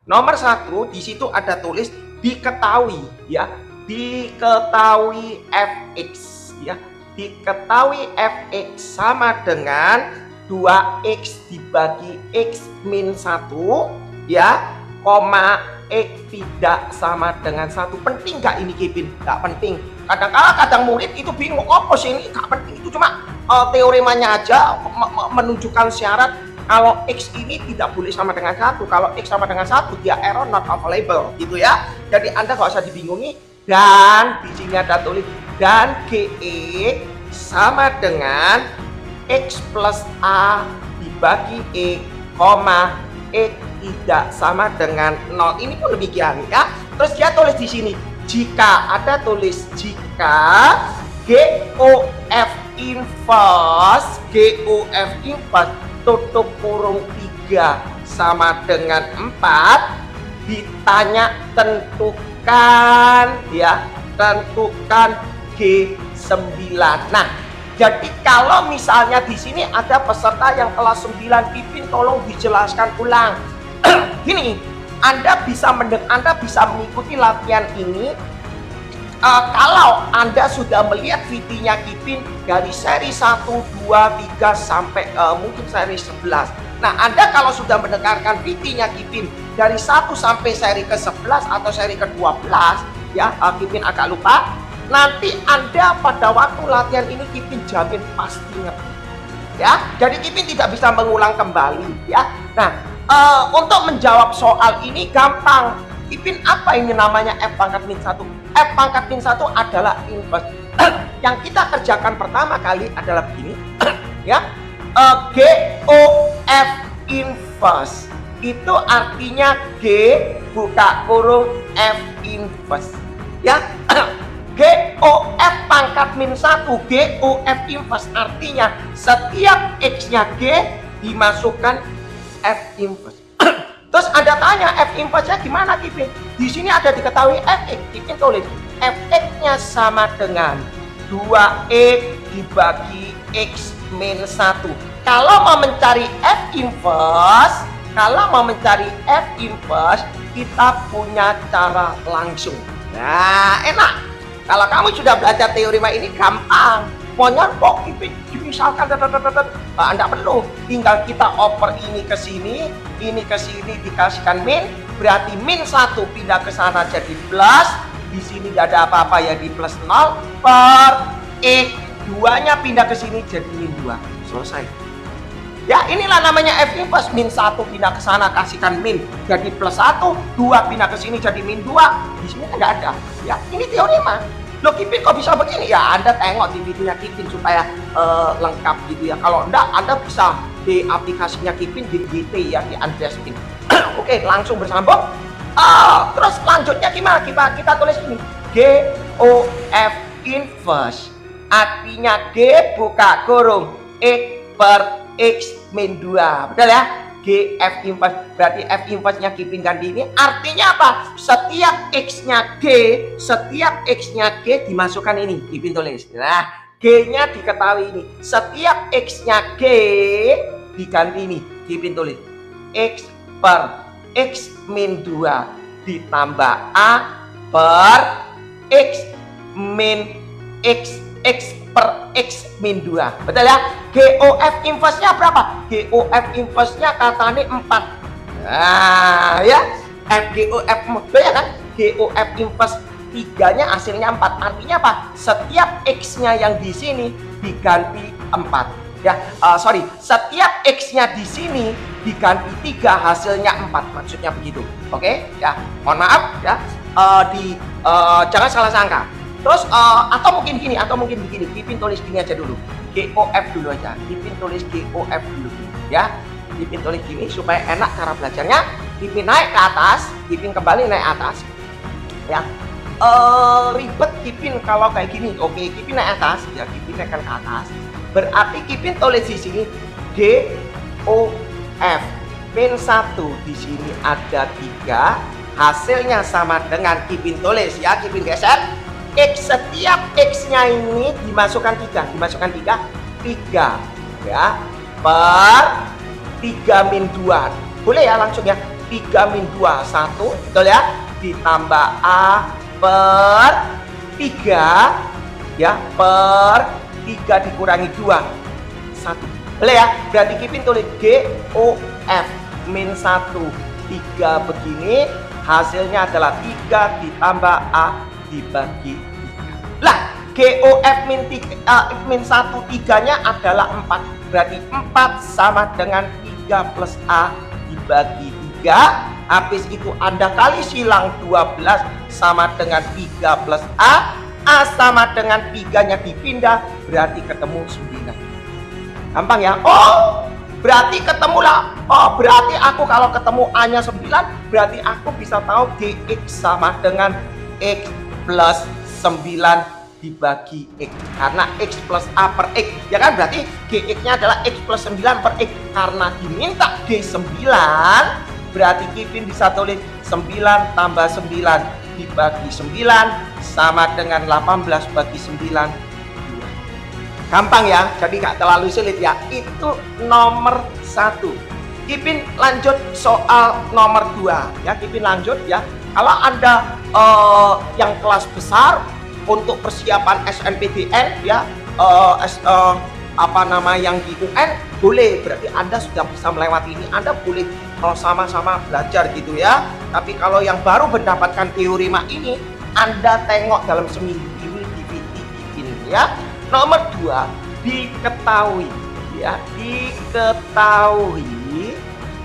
Nomor 1 di situ ada tulis diketahui ya, diketahui fx ya. Diketahui fx sama dengan 2x dibagi x min 1 ya, koma x tidak sama dengan 1. Penting nggak ini Kevin? Nggak penting. Kadang murid itu bingung, apa sih ini? Nggak penting, itu cuma teoremanya aja menunjukkan syarat kalau x ini tidak boleh sama dengan 1. Kalau x sama dengan 1 dia error not available gitu ya. Jadi Anda nggak usah dibingungi. Dan di sini ada tulis dan GE sama dengan x plus A dibagi E, koma X tidak sama dengan 0. Ini pun demikian ya. Terus dia tulis di sini jika ada tulis jika GOF inverse tutup kurung 3 sama dengan 4, ditanya tentukan ya, tentukan G9. Nah, jadi kalau misalnya di sini ada peserta yang kelas 9, Kevin tolong dijelaskan ulang. Gini, Anda bisa mengikuti latihan ini kalau Anda sudah melihat VT-nya Kevin dari seri 1, 2, 3 sampai mungkin seri 11. Nah, Anda kalau sudah mendengarkan VT-nya Kevin dari 1 sampai seri ke-11 atau seri ke-12 ya, Kevin agak lupa. Nanti Anda pada waktu latihan ini Kevin jamin pasti ngerti ya. Jadi Kevin tidak bisa mengulang kembali ya. Nah, untuk menjawab soal ini gampang. Kevin, apa ini namanya F pangkat min 1? F pangkat min 1 adalah inverse. Yang kita kerjakan pertama kali adalah begini ya. GOF inverse itu artinya G buka kurung F inverse ya. GOF pangkat min 1, GOF inverse artinya setiap X-nya G dimasukkan F inverse. Terus Anda tanya F inverse-nya gimana Kevin? Di sini ada diketahui Fx, Kevin tulis Fx-nya sama dengan 2x dibagi X min 1. Kalau mau mencari F inverse, kita punya cara langsung. Nah, enak. Kalau kamu sudah belajar teorema ini gampang. Pokoknya kok misalkan Anda perlu tinggal kita oper ini ke sini dikasihkan min, berarti min 1 pindah ke sana jadi plus. Di sini tidak ada apa-apa ya, di plus 0 per X 2-nya pindah ke sini jadi min 2. Selesai. Ya, inilah namanya F inverse. Min 1 pindah ke sana kasihkan min jadi plus 1, 2 pindah ke sini jadi min 2. Di sini enggak ada. Ya, ini teorema. Loh Kevin kok bisa begini ya? Anda tengok di videonya Kevin supaya lengkap gitu ya. Kalau enggak, Anda bisa di aplikasinya Kevin di GT ya, di Andreas Spin. Oke, langsung bersambung. Terus lanjutnya gimana? Kita tulis ini GOF inverse artinya G buka kurung X per X min 2. Betul ya? GF inverse berarti F inverse-nya Kevin ganti ini artinya apa? Setiap X-nya G dimasukkan ini, Kevin tulis. Nah, G-nya diketahui ini. Setiap X-nya G diganti ini, Kevin tulis. X per X min 2 ditambah A per X min X per X min 2. Betul ya? GOF inverse-nya berapa? GOF inverse-nya katanya 4. Nah, ya. GOF ya kan? GOF inverse 3-nya hasilnya 4. Artinya apa? Setiap X-nya yang di sini diganti 4. Ya, setiap X-nya di sini diganti 3, hasilnya 4. Maksudnya begitu. Oke? Ya, mohon maaf ya. Jangan salah sangka. Terus atau mungkin begini, Kevin tulis gini aja dulu. GOF dulu aja. Kevin tulis GOF dulu ya. Kevin tulis gini supaya enak cara belajarnya. Kevin naik ke atas, Kevin kembali naik atas. Ya. Ribet Kevin kalau kayak gini. Oke, Kevin naik atas, ya Kevin naikkan ke atas. Berarti Kevin tulis di sini GOF min 1 di sini ada 3, hasilnya sama dengan Kevin tulis ya, Kevin geser. Setiap X-nya ini dimasukkan 3 ya per 3 min 2. Boleh ya langsung ya. 3 min 2, 1, betul ya? Ditambah A per 3, ya, per 3 dikurangi 2, 1. Boleh ya? Berarti Kipin tulis GOF min 1, 3 begini, hasilnya adalah 3 ditambah A dibagi 3. Lah, GOF min 1, 3-nya adalah 4. Berarti 4 sama dengan 3 plus A dibagi 3. Habis itu Anda kali silang 12 sama dengan 3 plus A. A sama dengan 3-nya dipindah, berarti ketemu 9. Gampang ya? Oh, berarti ketemulah. Oh, berarti aku kalau ketemu A-nya 9, berarti aku bisa tahu GX sama dengan X plus 9 dibagi X. Karena X plus A per X, ya kan? Berarti GX-nya adalah X plus 9 per X. Karena diminta G9, berarti Kipin bisa tulis 9 tambah 9 dibagi 9 sama dengan 18 bagi 9, 2. Gampang ya, jadi nggak terlalu sulit ya. Itu nomor 1. Kipin lanjut soal nomor 2 ya. Kipin lanjut ya. Kalau Anda yang kelas besar untuk persiapan SNPTN ya, yang di UN, boleh, berarti Anda sudah bisa melewati ini. Anda boleh sama-sama belajar gitu ya. Tapi kalau yang baru mendapatkan teorema ini, Anda tengok dalam seminggu ini DVD ini ya. Nomor 2, diketahui ya, diketahui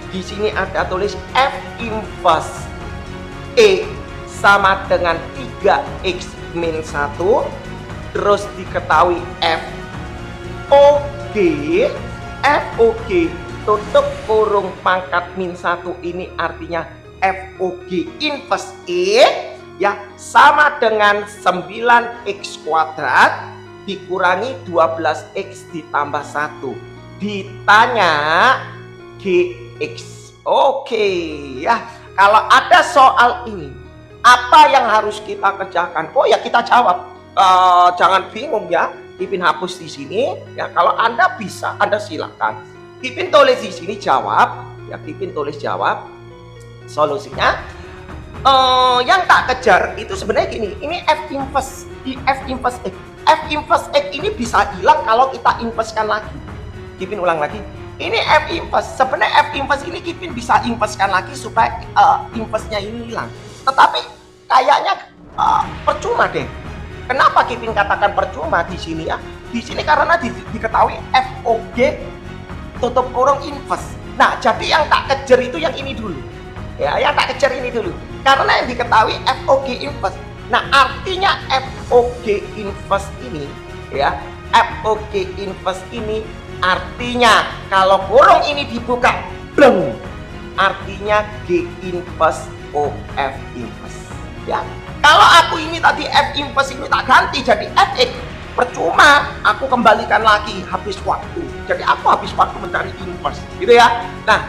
di sini ada tulis F inverse E sama dengan 3X min 1, terus diketahui FOG, FOG tutup kurung pangkat min 1 ini artinya FOG inverse E ya, sama dengan 9X kuadrat dikurangi 12X ditambah 1. Ditanya GX. Oke ya, kalau ada soal ini, apa yang harus kita kerjakan? Oh ya, kita jawab. Jangan bingung ya. Kipin hapus di sini ya. Kalau Anda bisa, Anda silakan. Kipin tulis di sini jawab ya. Kipin tulis jawab. Solusinya yang tak kejar itu sebenarnya gini. Ini F inverse, di F inverse X. F inverse X ini bisa hilang kalau kita inversekan lagi. Kipin ulang lagi. Ini F inverse. Sebenarnya F inverse ini Kipin bisa inversekan lagi supaya inverse-nya ini hilang. Tetapi kayaknya percuma deh. Kenapa Kipin katakan percuma di sini ya? Di sini karena diketahui FOG tutup kurung inverse. Nah, jadi yang tak kejar itu yang ini dulu. Ya, yang tak kejar ini dulu. Karena yang diketahui FOG inverse. Nah, artinya FOG inverse ini ya, FOG inverse ini artinya kalau kurung ini dibuka, bleng, artinya G inverse OF inverse ya. Kalau aku ini tadi F inverse ini tak ganti jadi Fx, percuma aku kembalikan lagi, habis waktu. Jadi aku habis waktu mencari inverse gitu ya. Nah,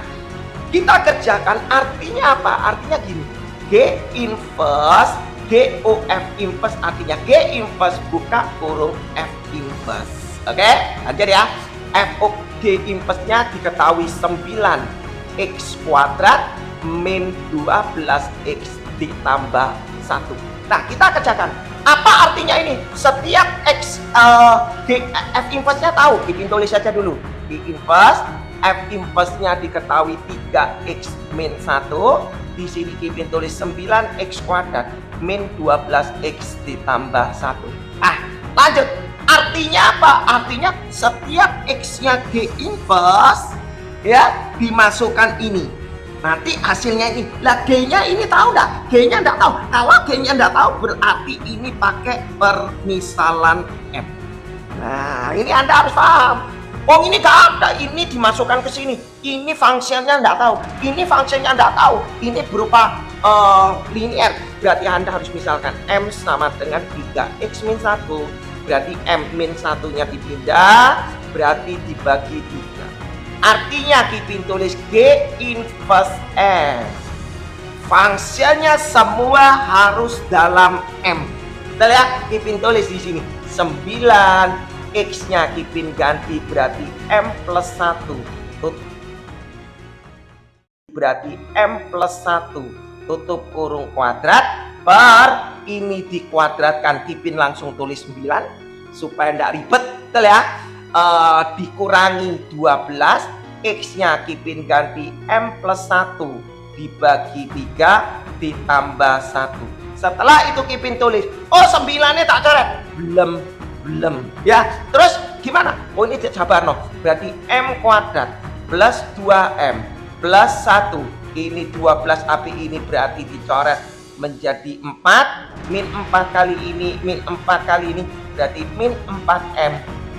kita kerjakan artinya apa? Artinya gini, G inverse GOF inverse artinya G inverse buka kurung F inverse. Oke, lanjut ya. FOG inverse-nya diketahui 9X kuadrat min 12X ditambah 1. Nah, kita kerjakan. Apa artinya ini? Setiap X F inverse-nya tahu. Kipin tulis saja dulu. G inverse, F inverse-nya diketahui 3X min 1. Di sini Kipin tulis 9X kuadrat min 12X ditambah 1. Ah, lanjut. Artinya apa? Artinya setiap X-nya G inverse ya dimasukkan ini. Nanti hasilnya ini. Lah G-nya ini tahu enggak? G-nya enggak tahu. Kalau G-nya enggak tahu berarti ini pakai permisalan M. Nah, ini Anda harus paham. Oh, ini enggak ada, ini dimasukkan ke sini. Ini fungsinya enggak tahu. Ini fungsinya enggak tahu. Ini berupa linear. Berarti Anda harus misalkan M sama dengan 3X min 1. Berarti M min 1-nya dipindah, berarti dibagi 3. Artinya Kipin tulis G inverse M. Fungsinya semua harus dalam M. Kita lihat, Kipin tulis di sini 9, X-nya Kipin ganti berarti M plus 1. berarti M plus 1 tutup kurung kuadrat per ini dikuadratkan, Kipin langsung tulis 9 supaya tidak ribet, betul ya. Dikurangi 12, X-nya Kipin ganti M plus 1 dibagi 3 ditambah 1. Setelah itu Kipin tulis, oh 9-nya tak coret, belum ya. Terus gimana? Oh ini jabar no, berarti M kuadrat plus 2M plus 1, ini 12 api ini berarti dicoret menjadi 4, min 4 kali ini, min 4 kali ini berarti min 4M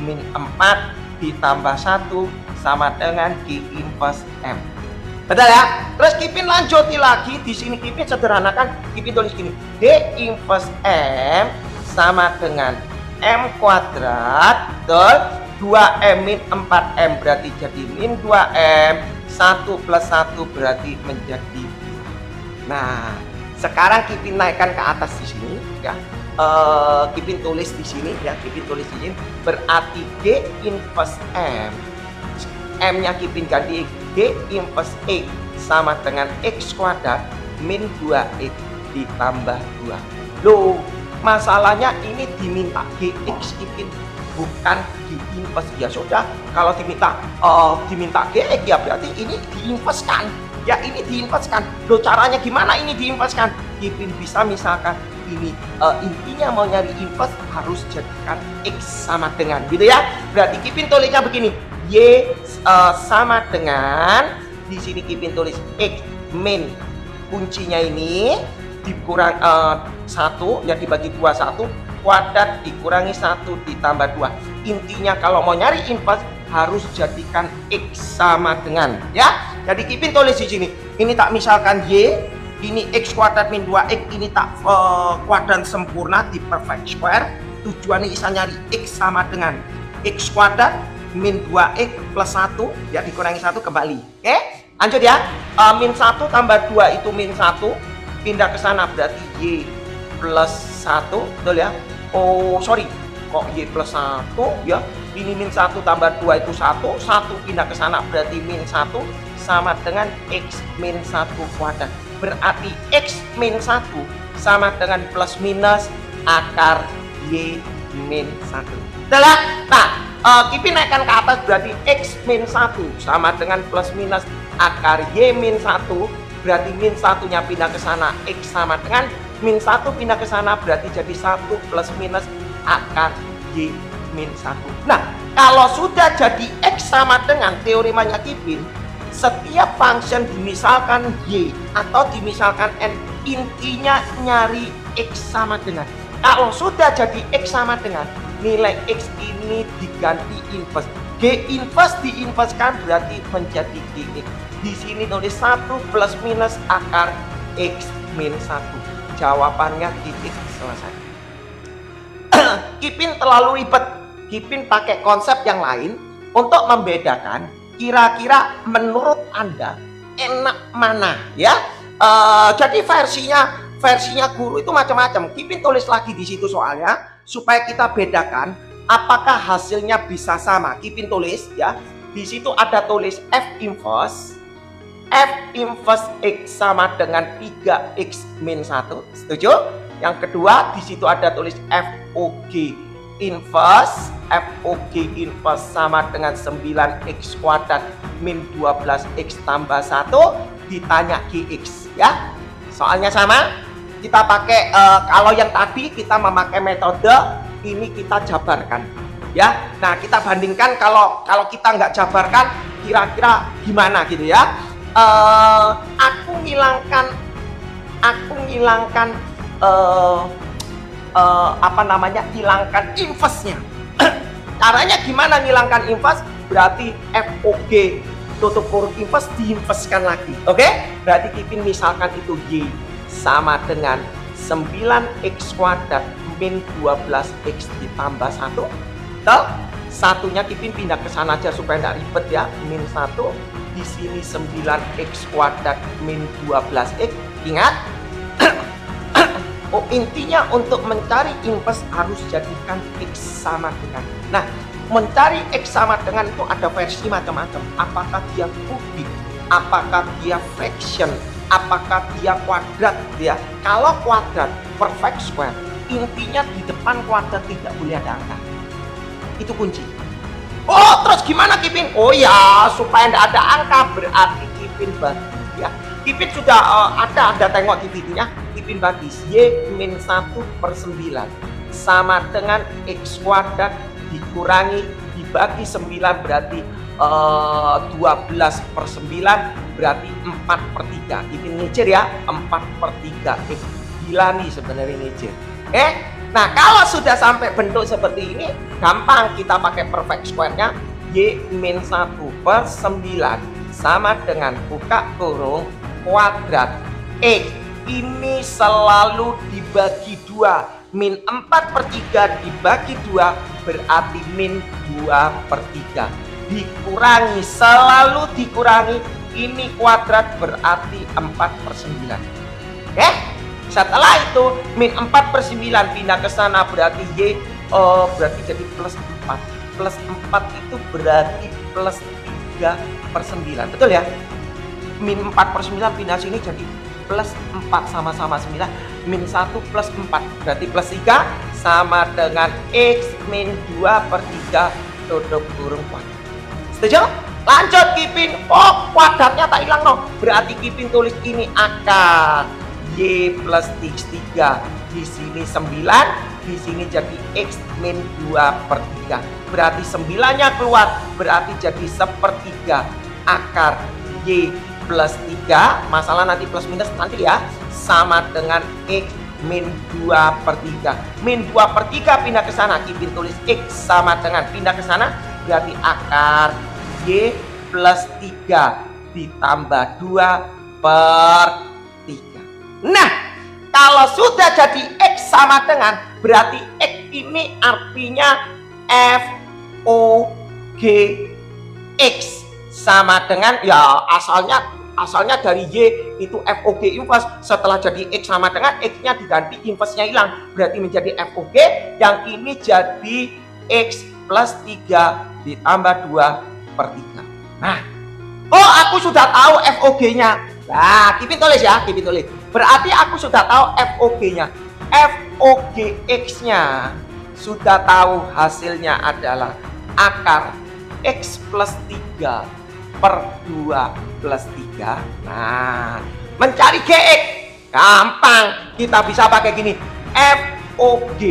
min 4 ditambah 1 sama dengan G inverse M. Betul ya? Terus Kipin lanjuti lagi, di sini Kipin sederhanakan, Kipin tulis gini, D inverse M sama dengan M kuadrat, betul, 2M min 4M berarti jadi min 2M, 1 plus 1 berarti menjadi 2. Nah, sekarang Kipin naikkan ke atas di sini ya. Kipin tulis di sini ya, Kipin tulis di sini berarti G inverse M. M-nya Kipin ganti G inverse X sama dengan X kuadrat min 2X ditambah 2. Loh, masalahnya ini diminta GX Kipin, bukan G inverse. Ya sudah, kalau diminta GX ya berarti ini diinverskan. Ya ini diinverskan. Loh, caranya gimana ini diinverskan? Kipin bisa misalkan ini intinya mau nyari inverse harus jadikan X sama dengan gitu ya. Berarti Kipin tulisnya begini, Y sama dengan, di sini Kipin tulis X min kuncinya ini dikurang 1 ya dibagi 2 1 kuadrat dikurangi 1 ditambah 2. Intinya kalau mau nyari inverse harus jadikan X sama dengan ya. Jadi Kipin tulis di sini, ini tak misalkan Y, ini X kuadrat min 2X, ini tak kuadran sempurna di perfect square. Tujuannya bisa nyari X sama dengan X kuadrat min 2X plus 1 ya dikurangi 1 kembali. Oke, lanjut ya. Min 1 tambah 2 itu min 1, pindah ke sana berarti Y plus 1, betul ya. Oh sorry, kok Y plus 1 ya. Ini min 1 tambah 2 itu 1 pindah ke sana berarti min 1 sama dengan X min 1 kuadrat. Berarti X min 1 sama dengan plus minus akar Y min 1. Betul ya? Nah, Kipin naikkan ke atas berarti X min 1 sama dengan plus minus akar Y min 1. Berarti min 1-nya pindah ke sana, X sama dengan min 1 pindah ke sana berarti jadi 1 plus minus akar Y min 1. Nah, kalau sudah jadi X sama dengan teoremanya Kipin, setiap function dimisalkan Y atau dimisalkan N, intinya nyari X sama dengan. Kalau sudah jadi X sama dengan, nilai X ini diganti inverse. G inverse diinverskan berarti menjadi GX. Di sini tulis 1 plus minus akar X min 1. Jawabannya GX, selesai. Kipin terlalu ribet. Kipin pakai konsep yang lain untuk membedakan kira-kira menurut Anda enak mana ya. Jadi versinya guru itu macam-macam. Kipin tulis lagi di situ soalnya supaya kita bedakan apakah hasilnya bisa sama. Kipin tulis ya. Di situ ada tulis F inverse X sama dengan 3X min 1. Setuju? Yang kedua di situ ada tulis FOG inverse sama dengan 9X kuadrat min 12X tambah 1 ditanya GX ya. Soalnya sama, kita pakai kalau yang tadi kita memakai metode ini kita jabarkan ya. Nah, kita bandingkan kalau kita nggak jabarkan kira-kira gimana gitu ya. Aku ngilangkan hilangkan inverse-nya. Caranya gimana ngilangkan inverse? Berarti FOG tutup kurung inverse diinverskan lagi. Oke? Berarti Kipin misalkan itu Y sama dengan 9X kuadrat min 12X ditambah 1. Betul? Satunya Kipin pindah ke sana aja supaya tidak ribet ya. Min 1 di sini 9X kuadrat min 12X. Ingat? Oh, intinya untuk mencari inverse harus jadikan X sama dengan. Nah, mencari X sama dengan itu ada versi macam-macam. Apakah dia kubik apakah dia fraction, apakah dia kuadrat ya. Kalau kuadrat perfect square, intinya di depan kuadrat tidak boleh ada angka. Itu kunci. Oh, terus gimana Kipin? Oh ya, supaya tidak ada angka berarti Kipin bagi ya. Kipin sudah ada tengok di videonya. Kipin bagi y-1/9 sama dengan x kuadrat dikurangi dibagi 9 berarti 12/9 berarti 4/3. Kipin ngicir ya, 4/3. Gila nih sebenarnya ngicir. Nah kalau sudah sampai bentuk seperti ini, gampang kita pakai perfect square-nya. y-1/9 sama dengan buka kurung kuadrat x ini selalu dibagi 2. Min 4/3 dibagi 2 berarti min 2/3. Dikurangi, selalu dikurangi. Ini kuadrat berarti 4/9. Setelah itu min 4/9 pindah ke sana berarti y berarti jadi plus 4. Plus 4 itu berarti plus 3/9. Betul ya? Min 4/9 pindah sini jadi plus 4 sama-sama 9. Min 1 plus 4 berarti plus 3 sama dengan x min 2/3 tutup kurung kuadrat. Setuju? Lanjut Kipin. Oh, kuadratnya tak hilang no. Berarti Kipin tulis ini akar y plus x3. Di sini 9, di sini jadi x min 2/3. Berarti 9-nya keluar, berarti jadi 1/3 akar y plus 3, masalah nanti plus minus nanti ya, sama dengan x min 2/3. Min 2/3 pindah ke sana, Kipin tulis x sama dengan pindah ke sana, berarti akar y plus 3 ditambah 2/3. Nah, kalau sudah jadi x sama dengan, berarti x ini artinya FOG x sama dengan ya asalnya dari y itu FOG inverse, setelah jadi x sama dengan x-nya diganti inverse-nya hilang, berarti menjadi FOG, yang ini jadi x plus 3 ditambah 2/3. Nah, oh aku sudah tahu FOG-nya. Nah, Kipin tulis ya, Kipin tulis. Berarti aku sudah tahu FOG-nya. FOG X-nya sudah tahu, hasilnya adalah akar X plus 3 per 2 plus 3. Nah, mencari GX gampang, kita bisa pakai gini. FOG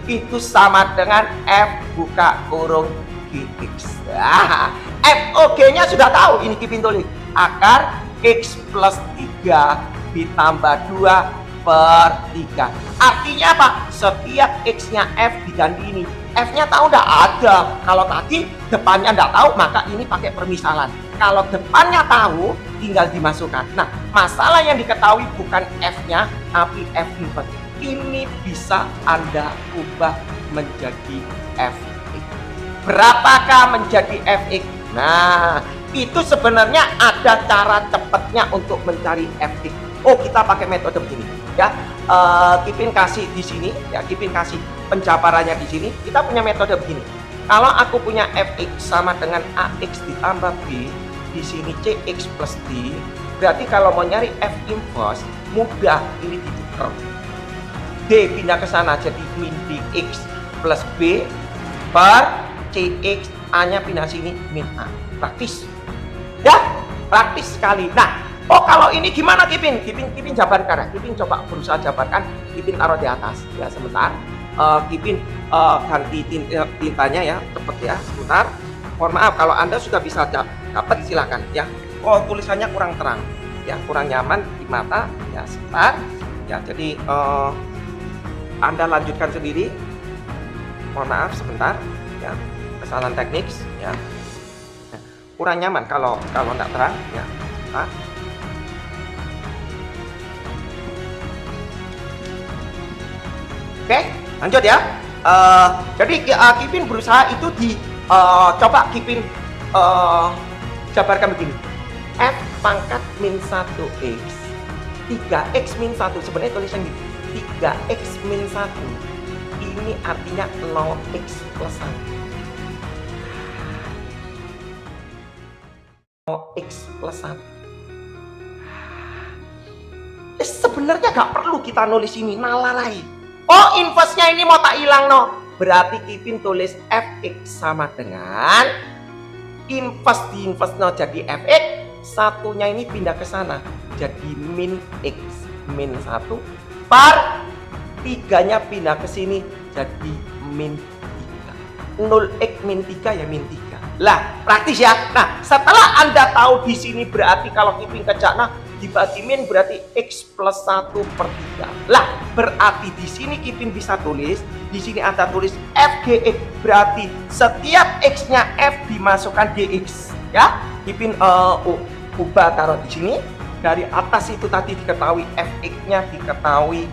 itu sama dengan F buka kurung GX. Nah, FOG-nya sudah tahu, ini Kipin tulis. Akar X plus 3 ditambah 2/3. Artinya apa? Setiap X-nya F diganti ini. F-nya tahu enggak? Ada. Kalau tadi depannya enggak tahu, maka ini pakai permisalan. Kalau depannya tahu, tinggal dimasukkan. Nah, masalah yang diketahui bukan F-nya, tapi F inverse. Ini bisa Anda ubah menjadi Fx. Berapakah menjadi Fx? Nah, itu sebenarnya ada cara cepatnya untuk mencari Fx. Oh, kita pakai metode begini ya. Kipin kasih di sini ya, Kipin kasih penjabarannya di sini. Kita punya metode begini. Kalau aku punya Fx sama dengan Ax ditambah B, di sini Cx plus D, berarti kalau mau nyari F inverse mudah, ini ditukar. D pindah ke sana jadi min Dx plus B per Cx, A-nya pindah sini min A. Praktis. Ya, praktis sekali. Nah, oh kalau ini gimana Kipin? Kipin jabarkan ya. Kipin coba berusaha jabarkan. Kipin taruh di atas ya sebentar. Kipin ganti tintanya ya, cepet ya sebentar. Mohon maaf kalau Anda sudah bisa dapat silakan ya. Oh tulisannya kurang terang ya, kurang nyaman di mata ya, sebentar ya. Jadi Anda lanjutkan sendiri. Mohon maaf sebentar ya, kesalahan teknis ya. Kurang nyaman kalau tidak terang ya. Nah. Oke, lanjut ya. Jadi Kipin berusaha itu coba Kipin jabarkan begini. F pangkat min 1x 3x min 1, sebenarnya tulisan gitu 3x min 1 ini artinya 0x plus 1. X plus 1. Sebenarnya nggak perlu kita nulis ini, nalalai. Oh, inverse-nya ini mau tak hilang no. Berarti Kipin tulis fx sama dengan inverse di inverse no jadi fx, satunya ini pindah ke sana jadi min x min 1 per 3-nya pindah ke sini jadi min 3. 0x min 3 ya min 3. Lah, praktis ya. Nah, setelah Anda tahu di sini berarti kalau Kipin kejakna dibagi min berarti x plus 1 per 3. Lah, berarti di sini Kipin bisa tulis, di sini Anda tulis fgx, berarti setiap x-nya f dimasukkan dx. Ya, Kipin ubah taruh di sini. Dari atas itu tadi diketahui fx-nya diketahui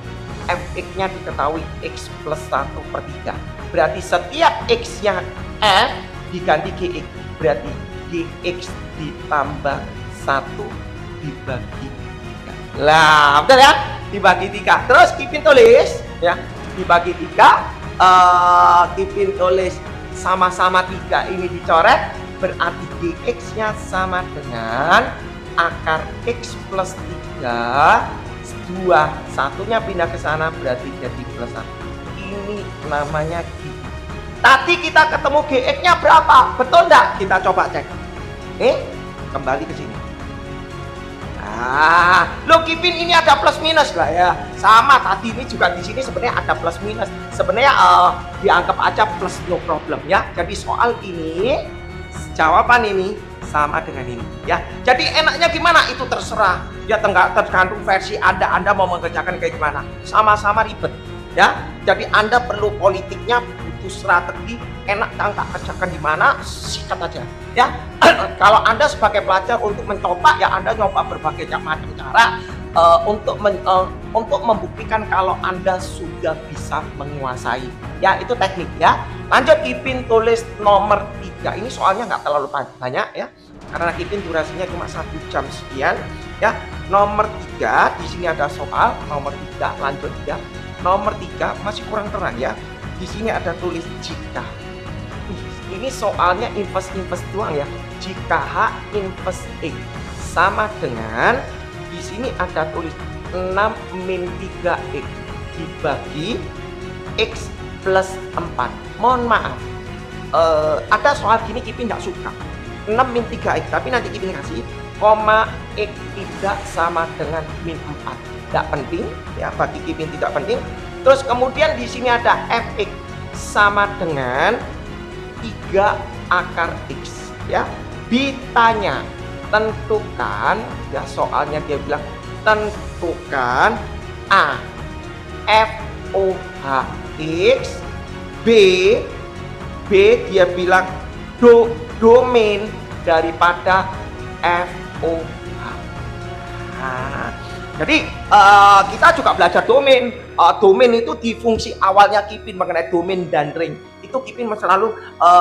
x plus 1 per 3. Berarti setiap x-nya f diganti gx, berarti gx ditambah 1 dibagi 3. Lah, betul ya? Dibagi 3. Terus Kipin tulis ya, dibagi 3. Kipin tulis sama-sama 3 ini dicoret, berarti gx-nya sama dengan akar x plus 3 2, satunya pindah ke sana berarti jadi plus 1. Ini namanya G. Tadi kita ketemu gx-nya berapa? Betul enggak? Kita coba cek. Kembali ke sini. Lo Kipin ini ada plus minus lah ya. Sama tadi ini juga di sini sebenarnya ada plus minus. Sebenarnya dianggap aja plus no problem ya. Jadi soal ini jawaban ini sama dengan ini ya. Jadi enaknya gimana itu terserah. Ya tergantung versi Anda mau mengerjakan kayak gimana. Sama-sama ribet ya. Jadi Anda perlu politiknya, butuh strategi, enak angka kerjakan di mana, sikat aja ya. Kalau Anda sebagai pelajar untuk mencoba ya Anda nyoba berbagai macam cara untuk membuktikan kalau Anda sudah bisa menguasai ya, itu teknik ya. Lanjut, Kipin tulis nomor 3. Ini soalnya nggak terlalu banyak ya, karena Kipin durasinya cuma 1 jam sekian ya. Nomor 3 di sini ada soal nomor 3. Lanjut ya. Nomor 3 masih kurang terang ya. Di sini ada tulis jika. Ini soalnya inverse doang ya. Jika H inverse X sama dengan, di sini ada tulis 6 min 3x dibagi x plus 4. Mohon maaf, ada soal gini Kipin nggak suka. 6 min 3x, tapi nanti Kipin kasih koma x tidak sama dengan min 4. Tidak penting ya, bagi Kipin tidak penting. Terus kemudian di sini ada fx sama dengan 3 akar x ya. Ditanya tentukan ya, soalnya dia bilang tentukan a f o h x, b dia bilang domain daripada f o h. Jadi kita juga belajar domain. Domain itu di fungsi awalnya Kipin mengenai domain dan ring. Itu Kipin selalu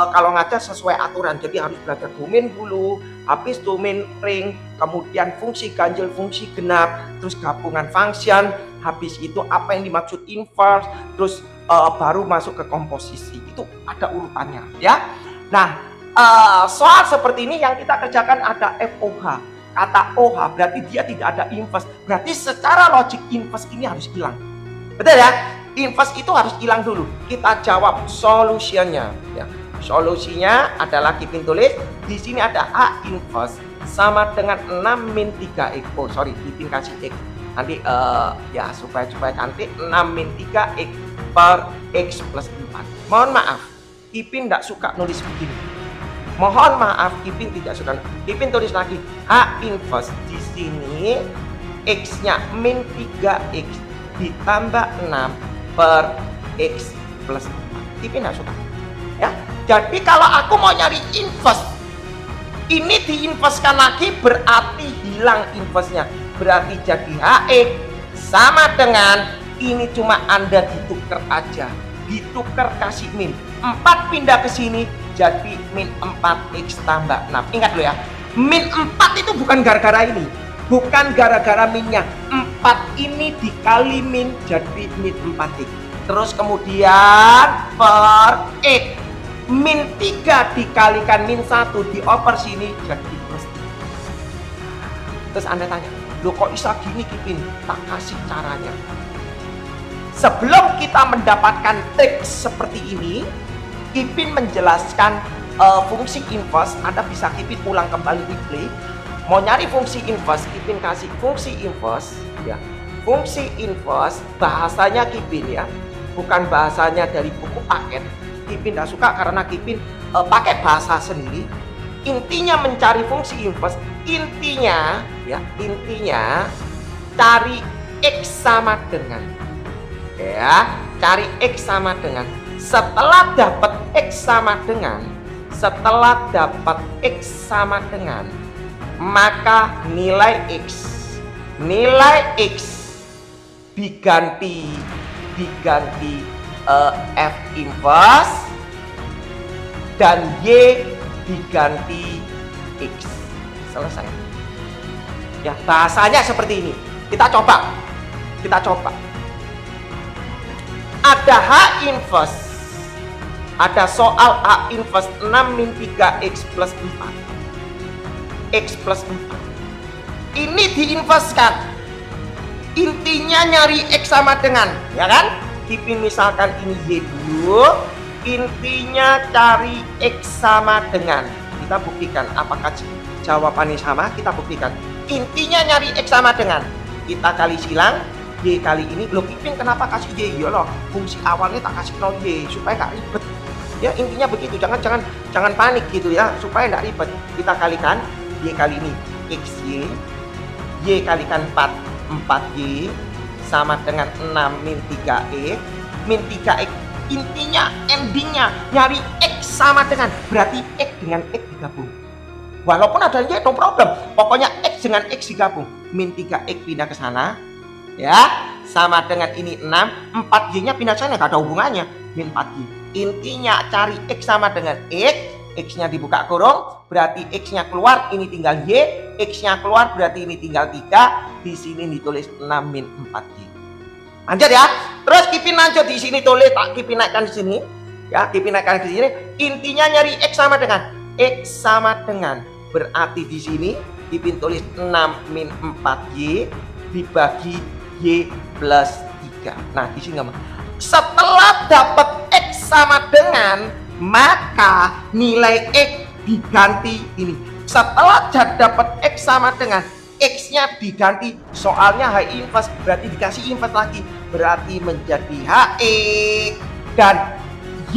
kalau ngajar sesuai aturan. Jadi harus belajar domain dulu, habis domain ring, kemudian fungsi ganjil, fungsi genap, terus gabungan function, habis itu apa yang dimaksud inverse, terus baru masuk ke komposisi. Itu ada urutannya ya. Nah, soal seperti ini yang kita kerjakan ada FOH. Kata OH berarti dia tidak ada inverse. Berarti secara logik inverse ini harus hilang. Betul ya? Inverse itu harus hilang dulu. Kita jawab solusinya ya. Solusinya adalah Kipin tulis di sini ada A inverse sama dengan 6 min 3x. Oh sorry, Kipin kasih x. Nanti ya supaya cantik, 6 min 3x per x plus 4. Mohon maaf, Kipin tidak suka nulis begini. Mohon maaf, Kipin tidak suka. Kipin tulis lagi H inverse di sini x-nya min 3x ditambah 6 per x plus 4. Kipin tidak suka. Ya. Jadi kalau aku mau nyari inverse, ini diinverskan lagi berarti hilang inverse-nya. Berarti jadi HX sama dengan ini cuma Anda ditukar aja. Ditukar kasih min. 4 pindah ke sini jadi min 4x tambah 6. Ingat lo ya, min 4 itu bukan gara-gara ini, bukan gara-gara minnya. 4 ini dikali min jadi min 4x. Terus kemudian per x, min 3 dikalikan min 1 dioper sini jadi plus 3. Terus Anda tanya, loh kok bisa gini Kipin? Tak kasih caranya. Sebelum kita mendapatkan trik seperti ini, Kipin menjelaskan fungsi inverse. Anda bisa Kipin ulang kembali replay. Mau nyari fungsi inverse, Kipin kasih fungsi inverse ya. Fungsi inverse bahasanya Kipin ya, bukan bahasanya dari buku paket. Kipin tidak suka karena Kipin pakai bahasa sendiri. Intinya mencari fungsi inverse, intinya cari X sama dengan ya, cari X sama dengan. Setelah dapat X sama dengan, maka nilai X diganti F inverse dan Y diganti X. Selesai. Ya, bahasanya seperti ini. Kita coba. Ada H inverse. Ada soal H inverse 6 min 3X plus 4. X plus 4. Ini diinverskan. Intinya nyari X sama dengan, ya kan? Kipin misalkan ini Y dulu. Intinya cari X sama dengan. Kita buktikan apakah jawabannya sama. Kita buktikan. Intinya nyari X sama dengan. Kita kali silang. Y kali ini. Loh Kipin kenapa kasih Y? Ya loh, fungsi awalnya tak kasih 0 Y supaya nggak ribet. Ya intinya begitu. Jangan panik gitu ya, supaya nggak ribet. Kita kalikan Y kali ini XY. Y kalikan 4Y sama dengan 6 min 3X. Min 3X. Intinya, endingnya nyari X sama dengan, berarti X dengan X digabung. Walaupun ada Y, no problem. Pokoknya X dengan X digabung. Min 3X pindah ke sana. Ya, sama dengan ini 6. 4Y-nya pindah ke sana, nggak ada hubungannya. Min 4Y. Intinya cari X sama dengan X. X-nya dibuka kurung, berarti X-nya keluar, ini tinggal Y. X-nya keluar, berarti ini tinggal 3. Di sini ditulis 6 min 4Y. Lanjut ya. Terus Kipin lanjut di sini tulis, tak Kipin naikkan di sini. Ya, Kipin naikkan di sini. Intinya nyari X sama dengan berarti di sini Kipin tulis 6 min 4Y dibagi Y plus 3. Nah, di sini ngomong. Setelah dapat X sama dengan, maka nilai X diganti ini. Setelah dapat X sama dengan, X-nya diganti, soalnya H inverse berarti dikasih inverse lagi, berarti menjadi HX dan Y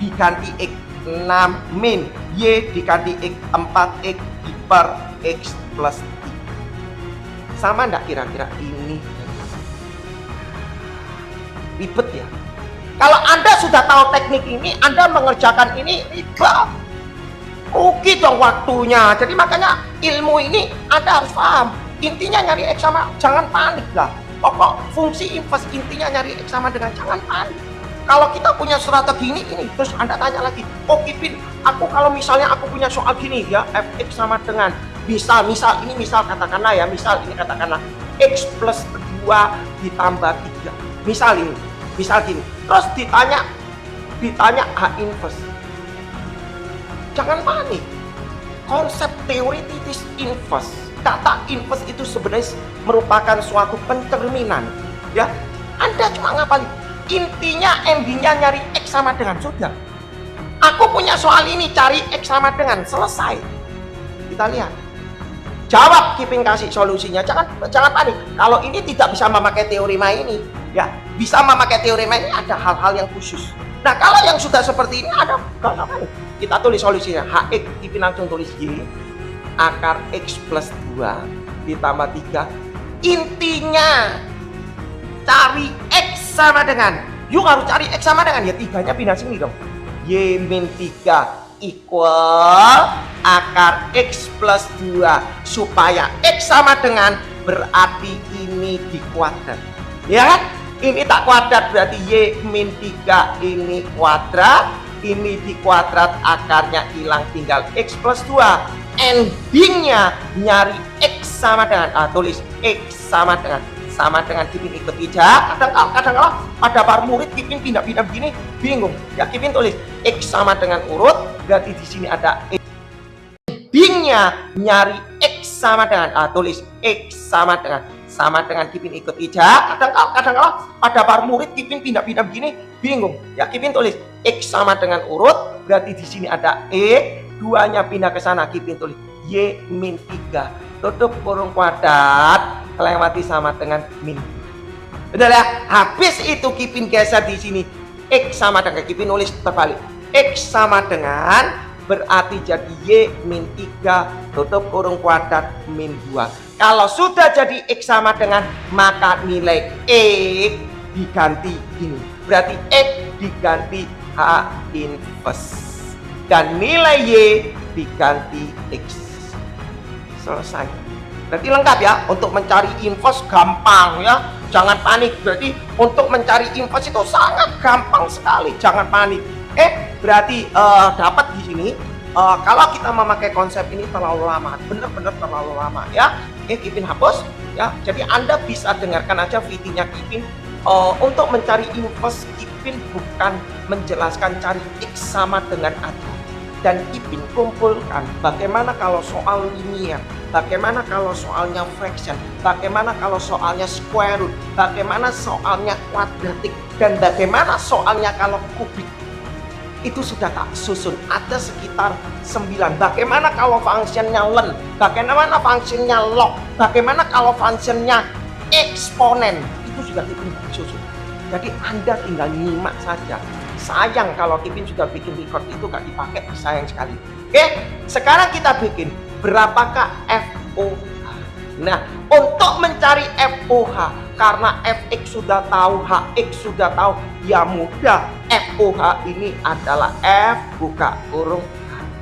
diganti X 6 min Y diganti X 4X per X plus 3. Sama enggak kira-kira ini? Ribet ya. Kalau Anda sudah tahu teknik ini, Anda mengerjakan ini ribet. Rugi dong waktunya. Jadi makanya ilmu ini Anda harus paham. Intinya nyari X sama, jangan panik lah. Pokok fungsi inverse intinya nyari X sama dengan, jangan panik. Kalau kita punya strategi ini, terus Anda tanya lagi, oh Kipin, aku kalau misalnya aku punya soal gini ya, Fx sama dengan, misal katakanlah ya, misal ini katakanlah X plus 2 ditambah 3. Misal gini. Terus ditanya H inverse. Jangan panik. Konsep teoritis inverse. Kata inverse itu sebenarnya merupakan suatu pencerminan. Ya, Anda cuma ngapalin. Intinya endingnya nyari X sama dengan, sudah. Aku punya soal ini, cari X sama dengan, selesai. Kita lihat. Jawab, Kipin kasih solusinya. Jangan panik. Kalau ini tidak bisa memakai teorema ini, ya bisa memakai teorema ini, ada hal-hal yang khusus. Nah, kalau yang sudah seperti ini ada nggak panik. Kita tulis solusinya. HX, Kipin langsung tulis Y akar X plus 2 ditambah 3. Intinya cari X sama dengan, yuk harus cari X sama dengan, ya 3-nya pindah sini dong. Y min 3 equal akar X plus 2. Supaya X sama dengan berarti ini dikuadrat. Ya kan? Ini tak kuadrat berarti Y min 3 ini kuadrat. Ini dikuadrat, akarnya hilang, tinggal X plus 2. Endingnya nyari X sama dengan, tulis X sama dengan Kipin ikut ijak. Kadang-kadang pada para murid Kipin pindah-pindah begini bingung. Ya Kipin tulis X sama dengan urut, berarti di sini ada endingnya nyari X sama dengan, tulis X sama dengan Kipin ikut ijak. Kadang-kadang ada para murid Kipin pindah-pindah begini bingung. Ya Kipin tulis X sama dengan urut, berarti di sini ada E, 2-nya pindah ke sana, Kipin tulis Y min 3, tutup kurung kuadrat, lewati sama dengan min. Udah ya, habis itu Kipin geser di sini X sama dengan, Kipin nulis terbalik, X sama dengan berarti jadi Y min 3, tutup kurung kuadrat min 2. Kalau sudah jadi X sama dengan, maka nilai X diganti ini, berarti X diganti H inverse dan nilai Y diganti X. Selesai. Berarti lengkap ya. Untuk mencari inverse gampang ya, jangan panik. Berarti untuk mencari inverse itu sangat gampang sekali, jangan panik. Berarti dapat di sini. Kalau kita memakai konsep ini terlalu lama, benar-benar terlalu lama ya. Kipin hapus ya. Jadi Anda bisa dengarkan aja videonya Kipin. Untuk mencari inverse, Kipin bukan menjelaskan cari X sama dengan aja. Dan Kipin kumpulkan bagaimana kalau soal linear, bagaimana kalau soalnya fraction, bagaimana kalau soalnya square root, bagaimana soalnya kuadratik, dan bagaimana soalnya kalau kubik. Itu sudah tak susun, ada sekitar 9. Bagaimana kalau fungsinya len, bagaimana fungsinya log, bagaimana kalau fungsinya eksponen, itu sudah Kipin susun. Jadi Anda tinggal nyimak saja. Sayang kalau Kipin sudah bikin record itu gak dipakai, sayang sekali. Sekarang kita bikin berapakah FOH. Nah, untuk mencari FOH, karena Fx sudah tahu, Hx sudah tahu, ya mudah. FOH ini adalah F buka kurung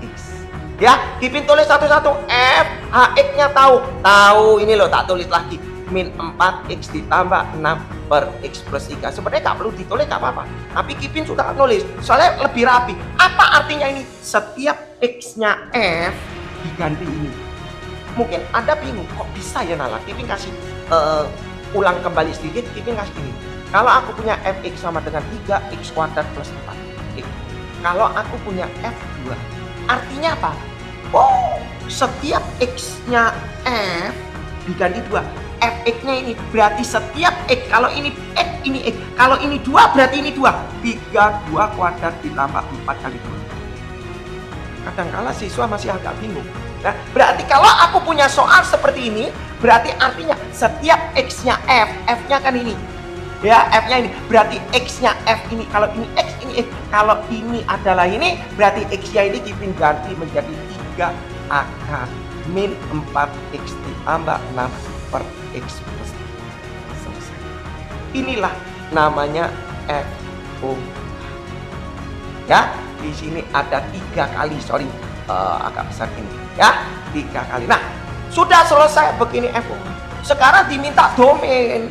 Hx. Ya, Kipin tulis satu-satu. F, Hx-nya tahu ini loh, tak tulis lagi. Min 4x ditambah 6 per x plus 3. Sebenarnya nggak perlu ditulis, nggak apa-apa. Tapi Kipin sudah nulis, soalnya lebih rapi. Apa artinya ini? Setiap x-nya F diganti ini. Mungkin Anda bingung, kok bisa ya Nala? Kipin kasih ulang kembali sedikit. Kipin kasih ini. Kalau aku punya fx sama dengan 3x kuadrat plus 4. Kalau aku punya f2, artinya apa? Oh, setiap x-nya F diganti 2. Fx-nya ini berarti setiap X, kalau ini X, ini X, kalau ini 2 berarti ini 2. 3, 2 kuadrat ditambah 4 kali 2. Kadang-kala siswa masih agak bingung. Nah, berarti kalau aku punya soal seperti ini, berarti artinya setiap X-nya F, F-nya kan ini. Ya, F-nya ini, berarti X-nya F ini, kalau ini X, ini X. Kalau ini adalah ini, berarti X-nya ini Kipin ganti menjadi 3 akar min 4x ditambah 6 per x plus 3. Selesai. Inilah namanya FOH. Ya, di sini ada 3 kali, agak besar ini. Ya, 3 kali. Nah, sudah selesai begini FOH. Sekarang diminta domain.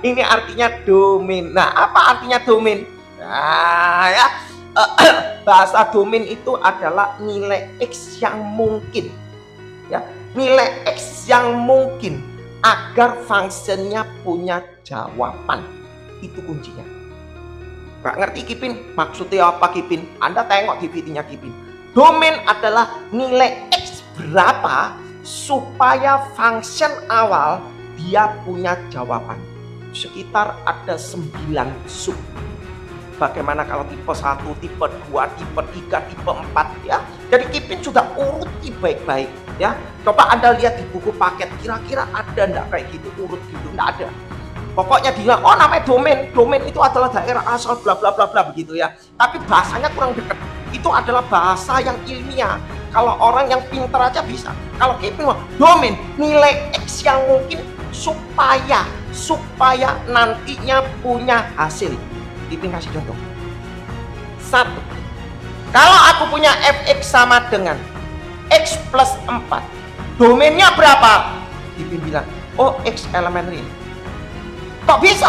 Ini artinya domain. Nah, apa artinya domain? Nah, ya. Bahasa domain itu adalah nilai X yang mungkin. Ya, nilai X yang mungkin agar fungsinya punya jawaban. Itu kuncinya. Gak ngerti Kipin maksudnya apa Kipin? Anda tengok di videonya Kipin. Domain adalah nilai X berapa supaya fungsi awal dia punya jawaban. Sekitar ada 9 sub. Bagaimana kalau tipe 1, tipe 2, tipe 3, tipe 4 ya. Jadi Kipin sudah uruti baik-baik ya. Coba Anda lihat di buku paket, kira-kira ada enggak kayak gitu urut gitu? Enggak ada. Pokoknya dia, oh namanya domain. Domain itu adalah daerah asal bla bla bla bla begitu ya. Tapi bahasanya kurang dekat. Itu adalah bahasa yang ilmiah. Kalau orang yang pintar aja bisa. Kalau Kipin domain nilai X yang mungkin supaya nantinya punya hasil. Kipin kasih contoh. 1. Kalau aku punya fx sama dengan x plus 4. Domainnya berapa? Kipin bilang, oh x elemen real. Kok bisa?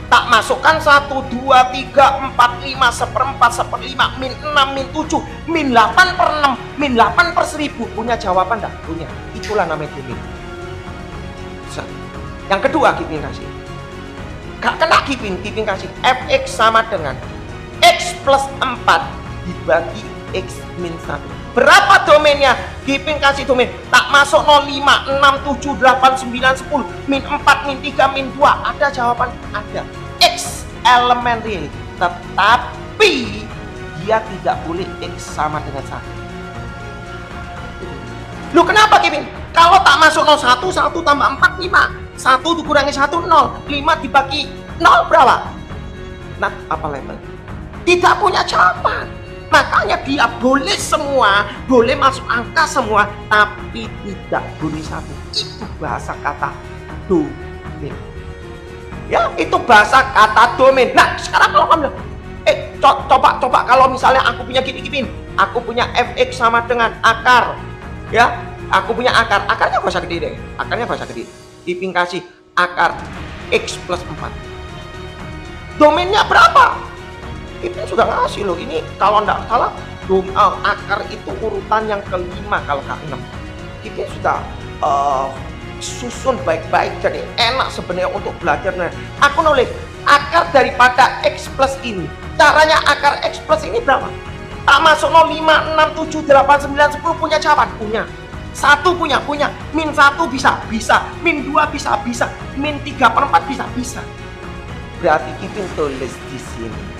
Tak masukkan 1, 2, 3, 4, 5, 1/4, 1/5, min 6, min 7, min 8 per 6, min 8 per 1000. Punya jawaban enggak? Punya. Itulah namanya domain. Yang kedua Kipin kasih. Gak kena Kipin kasih fx sama dengan x plus 4 dibagi x min 1. Berapa domainnya? Kipin kasih domain. Tak masuk 05, 6, 7, 8, 9, 10. Min 4, min 3, min 2. Ada jawaban? Ada. X elemen real. Tetapi dia tidak boleh X sama dengan 1. Lu kenapa Kipin? Kalau tak masuk 01, 1 tambah 4, 5. 1 dikurangi 1, 0. 5 dibagi 0 berapa? Nah, apa label? Tidak punya jawaban. Makanya dia boleh semua, boleh masuk angka semua, tapi tidak boleh 1. Itu bahasa kata domain. Ya, itu bahasa kata domain. Nah, sekarang kalau kamu coba kalau misalnya aku punya Kipin, aku punya fx sama dengan akar. Ya, aku punya akar. Akarnya gak usah gede deh. Akarnya gak usah gede. Kipin kasih akar x plus 4. Domainnya berapa? Kipin sudah ngasih loh. Ini kalau enggak salah akar itu urutan yang kelima kalau nggak 6. Kipin sudah susun baik-baik, jadi enak sebenarnya untuk belajar. Nah, aku nulis akar daripada x plus ini. Caranya akar x plus ini berapa? Tak masuk 05, 6, 7, 8, 9, 10 punya jawaban? Punya. 1 punya. Min 1 bisa. Min 2 bisa. Min 3/4 bisa. Berarti Kipin tulis di sini.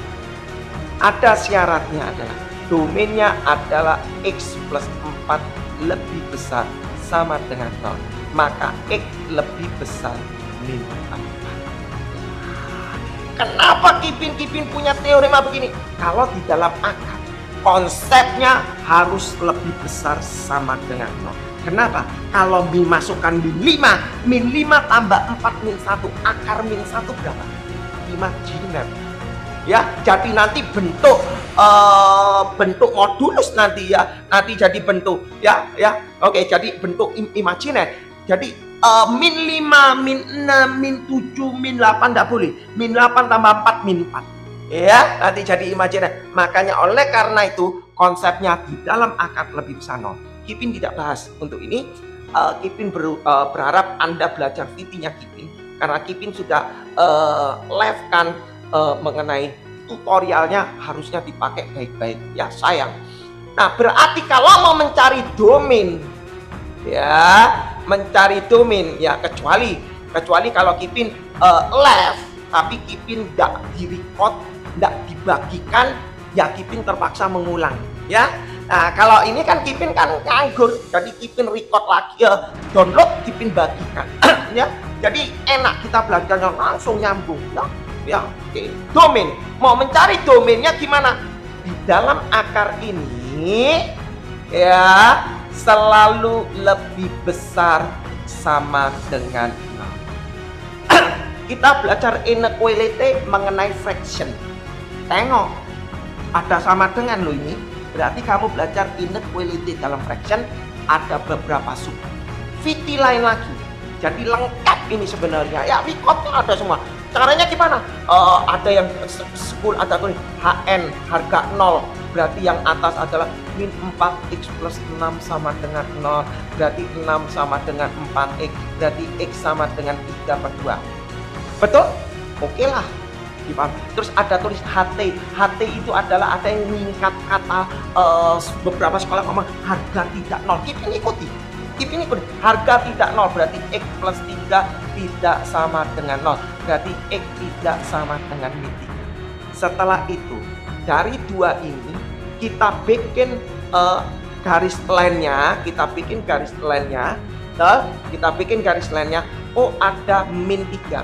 Ada syaratnya adalah domainnya adalah x plus 4 lebih besar sama dengan 0. Maka x lebih besar min 4. Kenapa Kipin punya teorema begini? Kalau di dalam akar konsepnya harus lebih besar sama dengan 0. Kenapa? Kalau min masukkan min 5 tambah 4 min 1, akar min 1 berapa? Imajiner. Ya, jadi nanti bentuk modulus nanti ya. Nanti jadi bentuk ya. Oke, jadi bentuk imajiner. Jadi min 5, min 6, min 7, min 8 enggak boleh. Min 8 tambah 4 min 4. Ya, nanti jadi imajiner. Makanya oleh karena itu konsepnya di dalam akar lebih besar 0. Kipin tidak bahas untuk ini. Kipin berharap Anda belajar VT-nya Kipin, karena Kipin sudah live kan mengenai tutorialnya, harusnya dipakai baik-baik ya sayang. Nah, berarti kalau mau mencari domain kecuali kalau Kipin live tapi Kipin tidak di-record, tidak dibagikan, ya Kipin terpaksa mengulang ya. Nah, kalau ini kan Kipin kan nganggur, jadi Kipin record lagi, download, Kipin bagikan ya. Jadi enak kita belajarnya langsung nyambung ya. Oke. Domain, mau mencari domainnya gimana? Di dalam akar ini ya selalu lebih besar sama dengan 0. Kita belajar inequality mengenai fraction. Tengok, ada sama dengan lo ini. Berarti kamu belajar inequality dalam fraction, ada beberapa sub VT lain lagi. Jadi lengkap ini sebenarnya. Ya, recordnya ada semua. Caranya gimana? Ada yang 10, ada tulis HN harga 0. Berarti yang atas adalah min 4x plus 6 sama dengan 0. Berarti 6 sama dengan 4x. Berarti x sama dengan 3/2. Betul? Oke lah. Terus ada tulis HT. HT itu adalah ada yang meningkat kata beberapa sekolah ngomong harga tidak 0. Kipin ikuti. Harga tidak 0 berarti x plus 3 tidak sama dengan 0. Berarti x tidak sama dengan min 3. Setelah itu dari dua ini kita bikin garis lainnya. Oh, ada min 3.